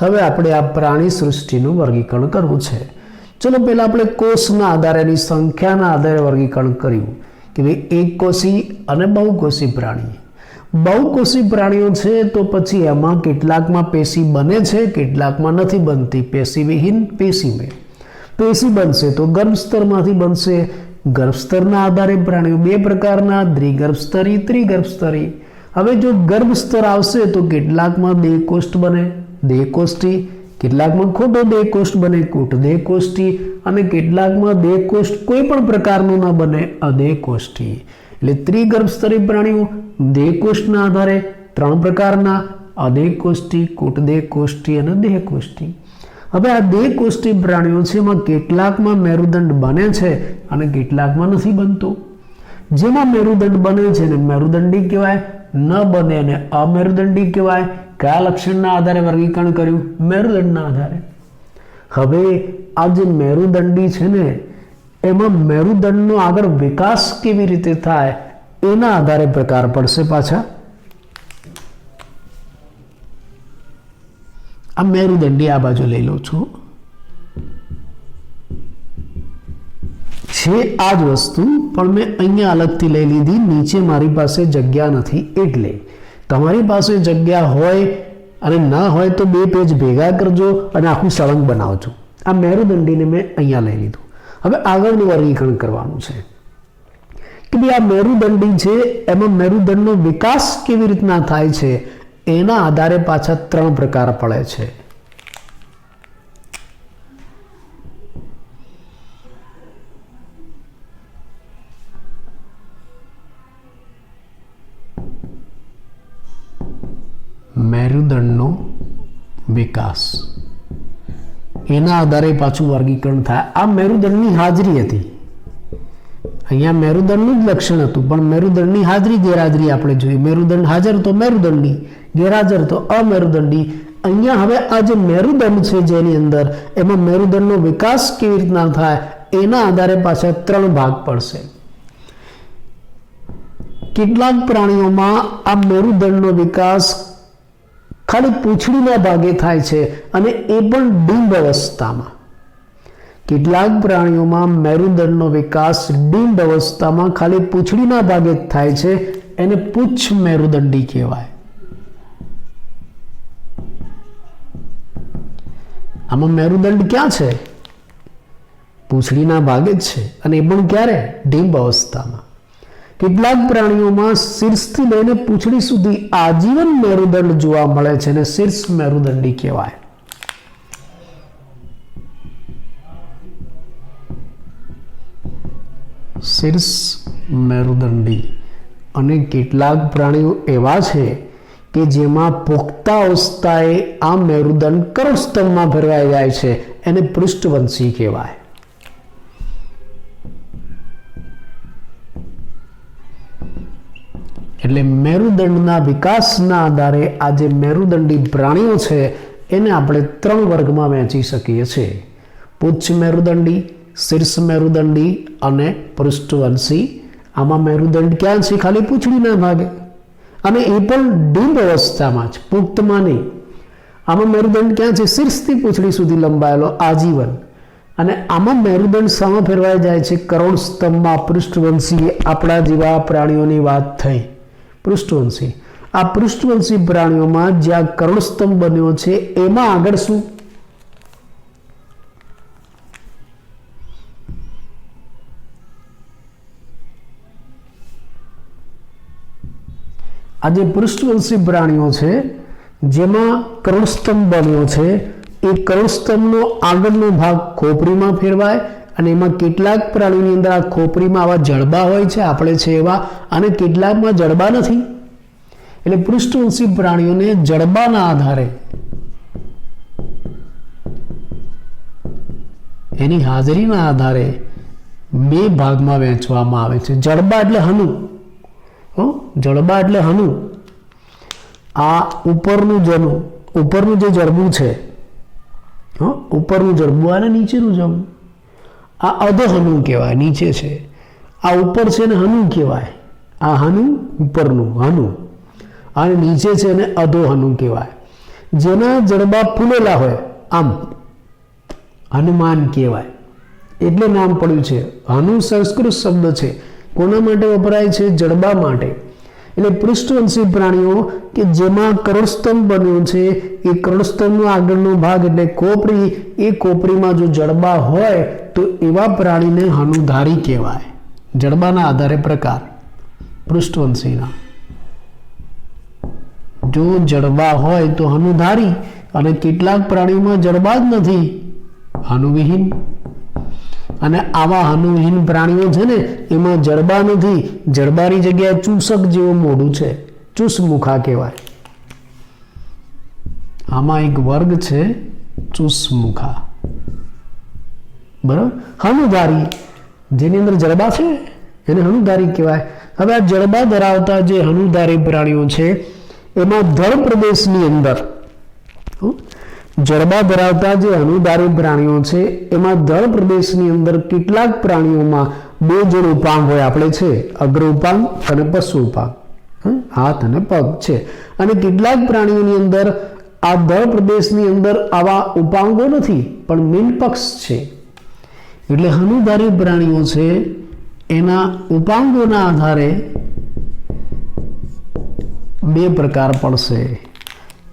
હવે આપણે આ પ્રાણી સૃષ્ટિનું વર્ગીકરણ કરવું છે. ચલો પહેલાં આપણે કોષના આધારે, એની સંખ્યાના આધારે વર્ગીકરણ કર્યું કે ભાઈ એકકોષી અને બહુકોષી પ્રાણી. બહુકોષી પ્રાણીઓ છે તો પછી એમાં કેટલાકમાં પેશી બને છે, કેટલાકમાં નથી બનતી. પેશીવિહીન, પેશીમય. પેશી બનશે તો ગર્ભસ્તરમાંથી બનશે. ગર્ભસ્તરના આધારે પ્રાણીઓ બે પ્રકારના, દ્વિગર્ભસ્તરી, ત્રિગર્ભસ્તરી. હવે જો ગર્ભસ્તર આવશે તો કેટલાકમાં દેહકોષ્ઠ બને, દેહકોષ્ઠી. કેટલાકમાં ખોટો દેહકોષ્ઠ બને, ખોટો દેહકોષ્ઠી. અને કેટલાકમાં દેહકોષ્ઠ કોઈ પણ પ્રકારનું ન બને, અદેહકોષ્ઠી. એટલે ત્રિગર્ભસ્તરી પ્રાણીઓ દેહકોષ્ઠના આધારે ત્રણ પ્રકારના: અદેહકોષ્ઠી, કૂટદેહકોષ્ઠી અને દેહકોષ્ઠી. હવે આ દેહકોષ્ઠી પ્રાણીઓ છે એમાં કેટલાકમાં મેરુદંડ બને છે અને કેટલાકમાં નથી બનતું. જેમાં મેરુદંડ બને છે ને મેરુદંડી કહેવાય, ન બને ને અમેરુદંડી કહેવાય. કયા લક્ષણના આધારે વર્ગીકરણ કર્યું? મેરુદંડના આધારે. હવે આ જે મેરુદંડી છે ને એમાં મેરુદંડનો આગળ વિકાસ કેવી રીતે થાય એના આધારે પ્રકાર પડશે પાછા. આ મેરુદંડી આ બાજુ લઈ લઉં છું. છે આ જ વસ્તુ પણ મેં અહીંયા અલગથી લઈ લીધી. નીચે મારી પાસે જગ્યા નથી એટલે. તમારી પાસે જગ્યા હોય અને ના હોય તો બે પેજ ભેગા કરજો અને આખું સળંગ બનાવજો. આ મેરુદંડીને મેં અહીંયા લઈ લીધું. હવે આગળનું વર્ગીકરણ કરવાનું છે કે ભાઈ આ મેરુદંડી છે એમાં મેરુદંડનો વિકાસ કેવી રીતના થાય છે એના આધારે પાછા ત્રણ પ્રકાર પડે છે. મેરુદંડનો વિકાસ એના આધારે પાછું વર્ગીકરણ થાય. આ મેરુદંડની હાજરી હતી. અહીંયા મેરુદંડનું જ લક્ષણ હતું પણ મેરુદંડની હાજરી ગેરહાજરી આપણે જોઈએ. મેરુદંડ હાજર તો મેરુદંડી, ગેરહાજર તો અમેરુદંડી. અહીંયા હવે આ જે મેરુદંડ છે જેની અંદર એમાં મેરુદંડનો વિકાસ કેવી રીતના થાય એના આધારે પાછા ત્રણ ભાગ પડશે. કેટલાક પ્રાણીઓમાં આ મેરુદંડનો વિકાસ ખાલી પૂંછડીના ભાગે થાય છે અને એ પણ ડિમ્બ અવસ્થામાં. કેટલાક પ્રાણીઓમાં મેરુદંડનો વિકાસ ડિમ્બ અવસ્થામાં ખાલી પૂંછડીના ભાગે જ થાય છે. એને પુચ્છ મેરુદંડી કહેવાય. આમાં મેરુદંડ ક્યાં છે? પૂંછડીના ભાગે જ છે અને એ પણ ક્યારે? ડિમ્બ અવસ્થામાં. કેટલાક પ્રાણીઓમાં શીર્ષથી લઈને પૂંછડી સુધી આજીવન મેરુદંડ જોવા મળે છે અને શીર્ષ મેરુદંડી કહેવાય. શીર્ષ મેરુદંડી. અને કેટલાક પ્રાણીઓ એવા છે કે જેમાં પુખ્તા અવસ્થાએ આ મેરુદંડ કરોડસ્તંભમાં ફેરવાઈ જાય છે. એને પૃષ્ઠવંશી કહેવાય. એટલે મેરુદંડના વિકાસના આધારે આ જે મેરુદંડી પ્રાણીઓ છે એને આપણે ત્રણ વર્ગમાં વહેંચી શકીએ છીએ: પુચ્છ મેરુદંડી, શીર્ષ મેરુદંડી અને પૃષ્ઠવંશી. આમાં મેરુદંડ ક્યાં છે? ખાલી પૂંછડીના ભાગે અને એ પણ ડિમ્બ અવસ્થામાં જ, પુખ્તમાં નહીં. આમાં મેરુદંડ ક્યાં છે? શીર્ષથી પૂંછડી સુધી લંબાયેલો આજીવન. અને આમાં મેરુદંડ સામા ફેરવાઈ જાય છે કરોડ સ્તંભમાં. પૃષ્ઠવંશી આપણા જેવા પ્રાણીઓની વાત થઈ. પૃષ્ઠવંશી, આ પૃષ્ઠવંશી પ્રાણીઓમાં જ્યાં કરોડસ્તંભ બન્યો છે એમાં આગળ શું? આ જે પૃષ્ઠવંશી પ્રાણીઓ છે જેમાં કરોડસ્તંભ બન્યો છે એ કરોડસ્તંભનો આગળનો ભાગ ખોપરીમાં ફેરવાય અને એમાં કેટલાક પ્રાણીઓની અંદર આ ખોપરીમાં આવા જડબા હોય છે, આપણે છે એવા, અને કેટલાકમાં જડબા નથી. એટલે પૃષ્ઠવંશી પ્રાણીઓને જડબાના આધારે એની હાજરીના આધારે બે ભાગમાં વહેંચવામાં આવે છે. જડબા એટલે હનુ, જડબા એટલે હનુ. આ ઉપરનું જે જડબું છે, ઉપરનું જડબું અને નીચેનું જડબું, આ અધહનુ કહેવાય, નીચે છે. આ ઉપર છે ને હનુ કહેવાય. આ હનુ ઉપરનું હનુ, અને નીચે છે ને અધોહનુ કહેવાય. જેના જડબા ફૂલેલા હોય આમ હનુમાન કહેવાય, એટલે નામ પડ્યું છે. હનુ સંસ્કૃત શબ્દ છે. કોના માટે વપરાય છે? જડબા માટે. એટલે પૃષ્ઠવંશી પ્રાણીઓ કે જેમાં કરોડસ્તંભ બન્યો છે, એ કરોડસ્તંભનો આગળનો ભાગ એટલે ખોપરી, એ ખોપરીમાં જો જડબા હોય તો એવા પ્રાણીને હનુધારી કહેવાય. જડબાના આધારે પ્રકાર પૃષ્ઠવંશીના. જો જડબા હોય તો હનુધારી, અને કેટલાક પ્રાણીઓમાં જડબા જ નથી, હનુવિહીન. અને આવા હનુવિહીન પ્રાણીઓ છે ને એમાં જડબા નથી, જડબાની જગ્યાએ ચૂસક જેવું મોઢું છે, ચૂસમુખા કહેવાય. આમાં એક વર્ગ છે ચૂસમુખા, બરાબર. હનુધારી જેની અંદર જડબા છે એને હનુધારી કહેવાય. હવે આ જડબા ધરાવતા જે હનુધારી પ્રાણીઓ છે એમાં ધડ પ્રદેશની અંદર, જડબા ધરાવતા જે હનુધારી પ્રાણીઓ છે એમાં ધડ પ્રદેશની અંદર કેટલાક પ્રાણીઓમાં બે જોડ ઉપાંગ હોય, આપણે છે અગ્ર ઉપાંગ અને પશુ ઉપાંગ, હાથ અને પગ છે. અને કેટલાક પ્રાણીઓની અંદર આ ધડ પ્રદેશની અંદર આવા ઉપાંગો નથી, પણ મીનપક્ષ છે. એટલે હનુધારી પ્રાણીઓ છે એના ઉપાંગોના આધારે બે પ્રકાર પડશે.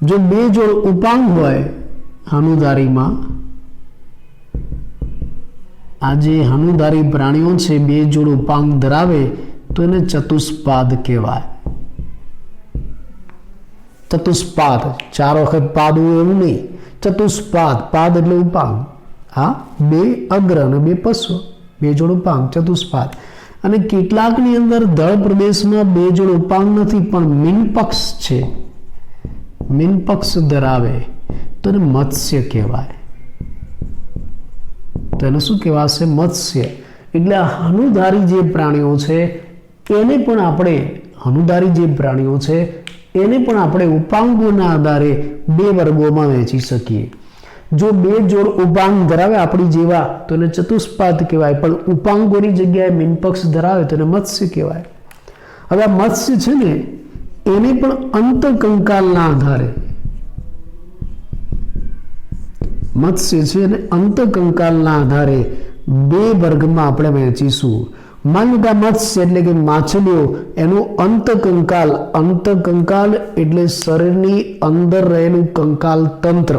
જો બે જોડ ઉપાંગ હોય હનુધારીમાં, આ જે હનુધારી પ્રાણીઓ છે બે જોડ ઉપાંગ ધરાવે તો એને ચતુષ્પાદ કહેવાય. ચતુષ્પાદ, ચાર વખત પાદ હોય એવું નહીં, ચતુષ્પાદ. પાદ એટલે ઉપાંગ. હા, બે અગ્ર અને બે પશ્વ, બે જોડ ઉપાંગ, ચતુષ્પાદ. અને કેટલાકની અંદર ધડ પ્રદેશમાં બે જોડ ઉપાંગ નથી, પણ મીનપક્ષ છે, મીનપક્ષ ધરાવે તો એને મત્સ્ય કહેવાય. તો એને શું કહેવાશે? મત્સ્ય. એટલે હનુધારી જે પ્રાણીઓ છે એને પણ આપણે, હનુધારી જે પ્રાણીઓ છે એને પણ આપણે ઉપાંગોના આધારે બે વર્ગોમાં વહેંચી શકીએ. જો બે જોડ ઉપાંગ ધરાવે આપણી જેવા તો એને ચતુષ્પાદ કહેવાય, પણ ઉપાંગોની જગ્યાએ મીનપક્ષ ધરાવે તો એને મત્સ્ય કહેવાય. હવે આ મત્સ્ય છે ને એને પણ અંતકંકાલના આધારે, મત્સ્ય છે અને અંતકંકાલના આધારે બે વર્ગમાં આપણે વહેંચીશું. માની લો મત્સ્ય એટલે કે માછલીઓ, એનું અંતકંકાલ, અંતકંકાલ એટલે શરીરની અંદર રહેલું કંકાલ તંત્ર.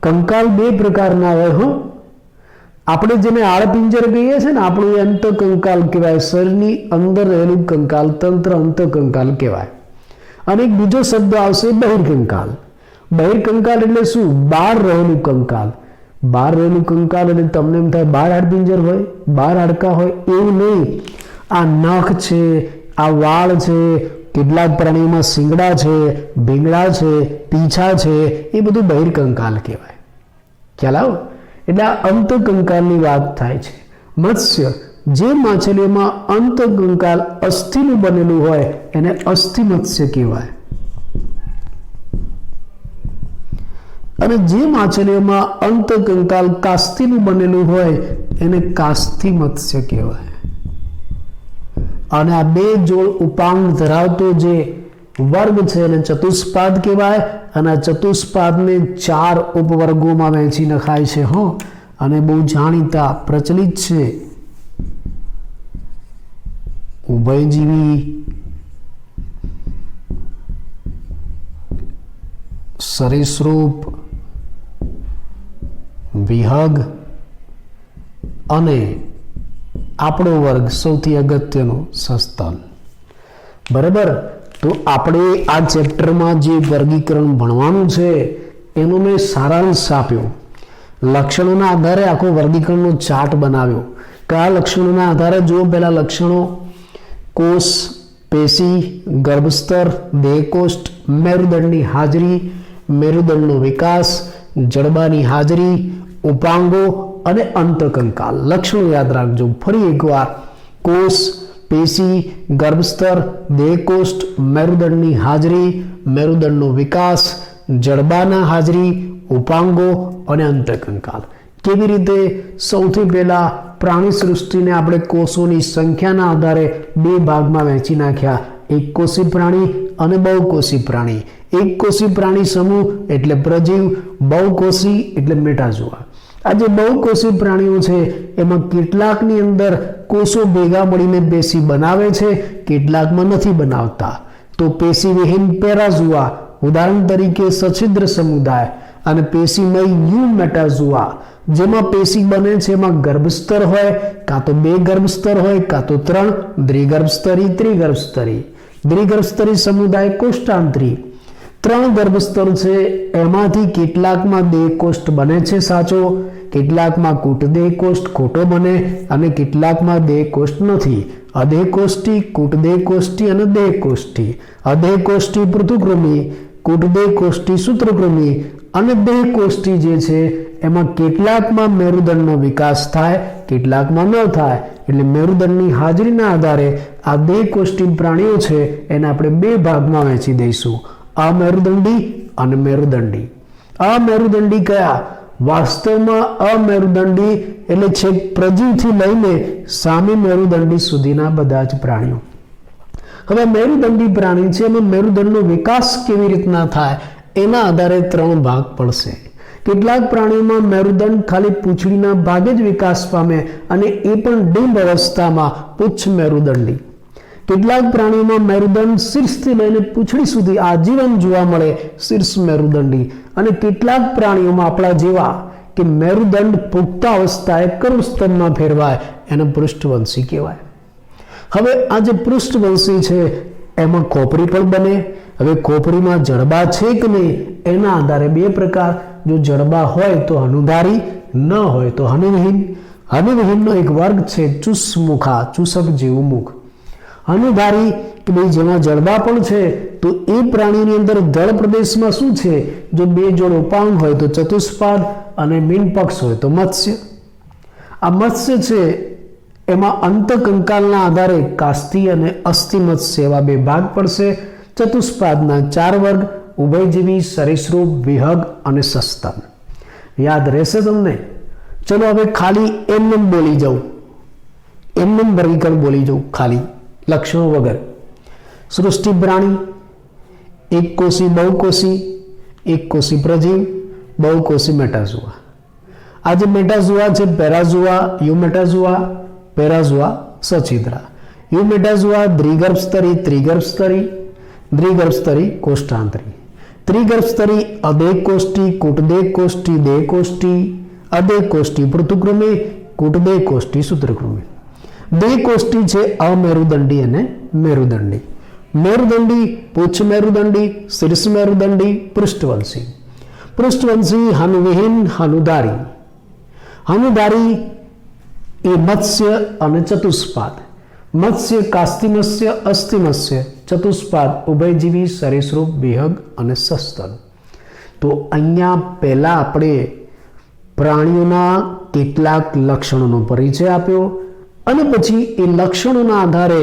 કંકાલ બે પ્રકારના હોય હો. આપણે જેને આળપિંજર કહીએ છીએ ને, આપણું એ અંતકંકાલ કહેવાય. શરીરની અંદર રહેલું કંકાલ તંત્ર અંતકંકાલ કહેવાય. અને એક બીજો શબ્દ આવશે બહિર્કંકાલ. બહિર્કંકાલ એટલે શું? બહાર રહેલું કંકાલ. બહાર રહેલું કંકાલ એટલે તમને એમ થાય બહાર હાડપિંજર હોય, બહાર હાડકા હોય, એવું નહીં. આ નખ છે, આ વાળ છે, કેટલાક પ્રાણીઓમાં શિંગડા છે, ભીંગડા છે, પીછા છે, એ બધું બહિર્કંકાલ કહેવાય. ખ્યાલ આવો? એટલે આ અંતકંકાલની વાત થાય છે. મત્સ્ય, જે માછલીઓમાં અંતકંકાલ અસ્થિનું બનેલું હોય એને અસ્થિ મત્સ્ય કહેવાય. અને જે માછલીઓમાં અંતકંકાલ કાસ્થિનું બનેલું હોય એને કાસ્થિ મત્સ્ય કહેવાય. અને આ બે જોડ ઉપાંગ ધરાવતો જે વર્ગ છે એને ચતુષ્પાદ કહેવાય. અને આ ચતુષ્પાદને ચાર ઉપવર્ગોમાં વહેંચી નખાય છે. અને બહુ જાણીતા પ્રચલિત છે. ઉભયજીવી, સરીસૃપ, વિહગ અને આપણો વર્ગ સૌથી અગત્યનો સસ્તન. બરાબર. તો આપણે આ ચેપ્ટરમાં જે વર્ગીકરણ ભણવાનું છે એનો મેં સારાંશ આપ્યો. લક્ષણોના આધારે આખો વર્ગીકરણનો ચાર્ટ બનાવ્યો. કયા લક્ષણોના આધારે જુઓ, પહેલા લક્ષણો: કોષ, પેશી, ગર્ભસ્તર, દેહકોષ્ઠ, મેરુદંડની હાજરી, મેરુદંડનો વિકાસ, જડબાની હાજરી, ઉપાંગો અને અંતકંકાલ. લક્ષણો યાદ રાખજો. ફરી એકવાર: કોષ, પેશી, ગર્ભસ્તર, દેહકોષ્ઠ, મેરુદંડની હાજરી, મેરુદંડનો વિકાસ, જડબાના હાજરી, ઉપાંગો અને અંતકંકાલ. કેવી રીતે? સૌથી પહેલા પ્રાણી સૃષ્ટિને આપણે કોષોની સંખ્યાના આધારે બે ભાગમાં વહેંચી નાખ્યા: એક કોષી પ્રાણી અને બહુકોષી પ્રાણી. એક કોષી પ્રાણી સમૂહ એટલે પ્રજીવ, બહુકોષી એટલે મેટાઝોઆ. આ જે બહુકોષી પ્રાણીઓ છે એમાં કેટલાકની અંદર કોષો ભેગા મળીને પેશી બનાવે છે, કેટલાકમાં નથી બનાવતા. તો પેશી વિહીન પેરાઝોઆ, ઉદાહરણ તરીકે સછિદ્ર સમુદાય, અને પેશીમય યુમેટાઝોઆ, જેમાં પેશી બને છે એમાં ગર્ભસ્તર હોય, કાં તો 2 ગર્ભસ્તર હોય, કાં તો 3, દ્વિગર્ભસ્તરી, ત્રિગર્ભસ્તરી. દ્વિગર્ભસ્તરી સમુદાય કોષ્ટાંતરી. 3 ગર્ભસ્તર છે, એમાંથી કેટલાકમાં દેહકોષ્ઠ બને છે સાચો, કેટલાકમાં કૂટદેહકોષ્ઠ ખોટો બને, અને કેટલાકમાં દેહકોષ્ઠ નથી. અદેહકોષ્ઠી, કૂટદેહકોષ્ઠી અને દેહકોષ્ઠી. અદેહકોષ્ઠી પૃથુકૃમિ, કૂટદેહકોષ્ઠી સૂત્રકૃમિ અને દેહકોષ્ઠી જે છે એમાં કેટલાકમાં મેરુદંડનો વિકાસ થાય, કેટલાકમાં ન થાય. એટલે મેરુદંડની હાજરીના આધારે આ દેહકોષ્ઠી પ્રાણીઓ છે એને આપણે બે ભાગમાં વહેંચી દઈશું: અમેરુદંડી અને મેરુદંડી. અમેરુદંડી કયા? વાસ્તવમાં અમેરુદંડી એટલે છેક પ્રજીવથી લઈને સામી મેરુદંડી સુધીના બધા જ પ્રાણીઓ. હવે મેરુદંડી પ્રાણી છે એમાં મેરુદંડનો વિકાસ કેવી રીતના થાય એના આધારે 3 ભાગ પડશે. કેટલાક પ્રાણીઓમાં મેરુદંડ ખાલી પૂંછડીના ભાગે જ વિકાસ પામે, અને એ પણ ડિમ્બ અવસ્થામાં, પુચ્છ મેરુદંડી. કેટલાક પ્રાણીઓમાં મેરુદંડ શીર્ષથી લઈને પૂંછડી સુધી આજીવન જોવા મળે, શીર્ષ મેરુદંડી. અને કેટલાક પ્રાણીઓમાં આપણા જેવા કે મેરુદંડ પુખ્ત અવસ્થાએ કર્મસ્તંભમાં ફેરવાય, એને પૃષ્ઠવંશી કહેવાય. હવે આ જે પૃષ્ઠવંશી છે એમાં ખોપરી પણ બને. હવે ખોપરીમાં જડબા છે કે નહીં એના આધારે 2 પ્રકાર: જો જડબા હોય તો હનુધારી, ન હોય તો હનુવિહીન. હનુવિહીનનો એક વર્ગ છે ચુસ્મુખા, ચૂસક જેવું મુખ. હનુધારી કે ભાઈ જેમાં જડબા પણ છે, તો એ પ્રાણીની અંદર જળ પ્રદેશમાં શું છે? જો 2 જોડ ઉપાંગ હોય તો ચતુષ્પાદ, અને મીનપક્ષ હોય તો મત્સ્ય. આ મત્સ્ય છે એમાં અંતકંકાલના આધારે કાસ્તી અને અસ્થિ મત્સ્ય એવા 2 ભાગ પડશે. ચતુષ્પાદના 4 વર્ગ: ઉભયજીવી, સરીસૃપ, વિહગ અને સસ્તન. યાદ રહેશે તમને? ચલો હવે ખાલી એમને બોલી જાઉં, એમને વર્ગીકરણ બોલી જાઉં ખાલી લક્ષણો વગર. સૃષ્ટિ પ્રાણી: એક કોષી બહુકોષી, એક કોષી પ્રજીવ, બહુકોષી મેટાઝોઆ. આ જે મેટાઝોઆ છે પેરાઝોઆ, યુમેટાઝોઆ, પેરાઝોઆ, સછિદ્રા. યુમેટાઝોઆ દ્વિગર્ભસ્તરી, ત્રિગર્ભસ્તરી, દ્વિગર્ભસ્તરી કોષ્ટાંતરી. ત્રિગર્ભસ્તરી અદેહકોષ્ઠી, કૂટદેહકોષ્ઠી, દેહકોષ્ઠી, અદેહકોષ્ઠી પૃથુકૃમિ, કૂટદેહકોષ્ઠી સૂત્રકૃમિ. દેહકોષ્ઠી છે અમેરુદંડી અને મેરુદંડી. મેરુદંડી પુચ્છ મેરુદંડી, શીર્ષ મેરુદંડી, પૃષ્ઠવંશી. પૃષ્ઠવંશી હનુવિહીન, હનુધારી. હનુધારી એ મત્સ્ય અને ચતુષ્પાદ. મત્સ્ય કાસ્તી મત્સ્ય, અસ્થિ મત્સ્ય. ચતુષ્પાદ ઉભયજીવી, સરીસૃપ, વિહગ અને સસ્તન. તો અહીંયા પહેલા આપણે પ્રાણીઓના કેટલાક લક્ષણોનો પરિચય આપ્યો, અને પછી એ લક્ષણોના આધારે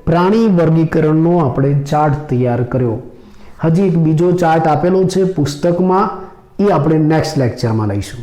પ્રાણી વર્ગીકરણનો આપણે ચાર્ટ તૈયાર કર્યો. હજી એક બીજો ચાર્ટ આપેલો છે પુસ્તકમાં, એ આપણે નેક્સ્ટ લેક્ચરમાં લઈશું.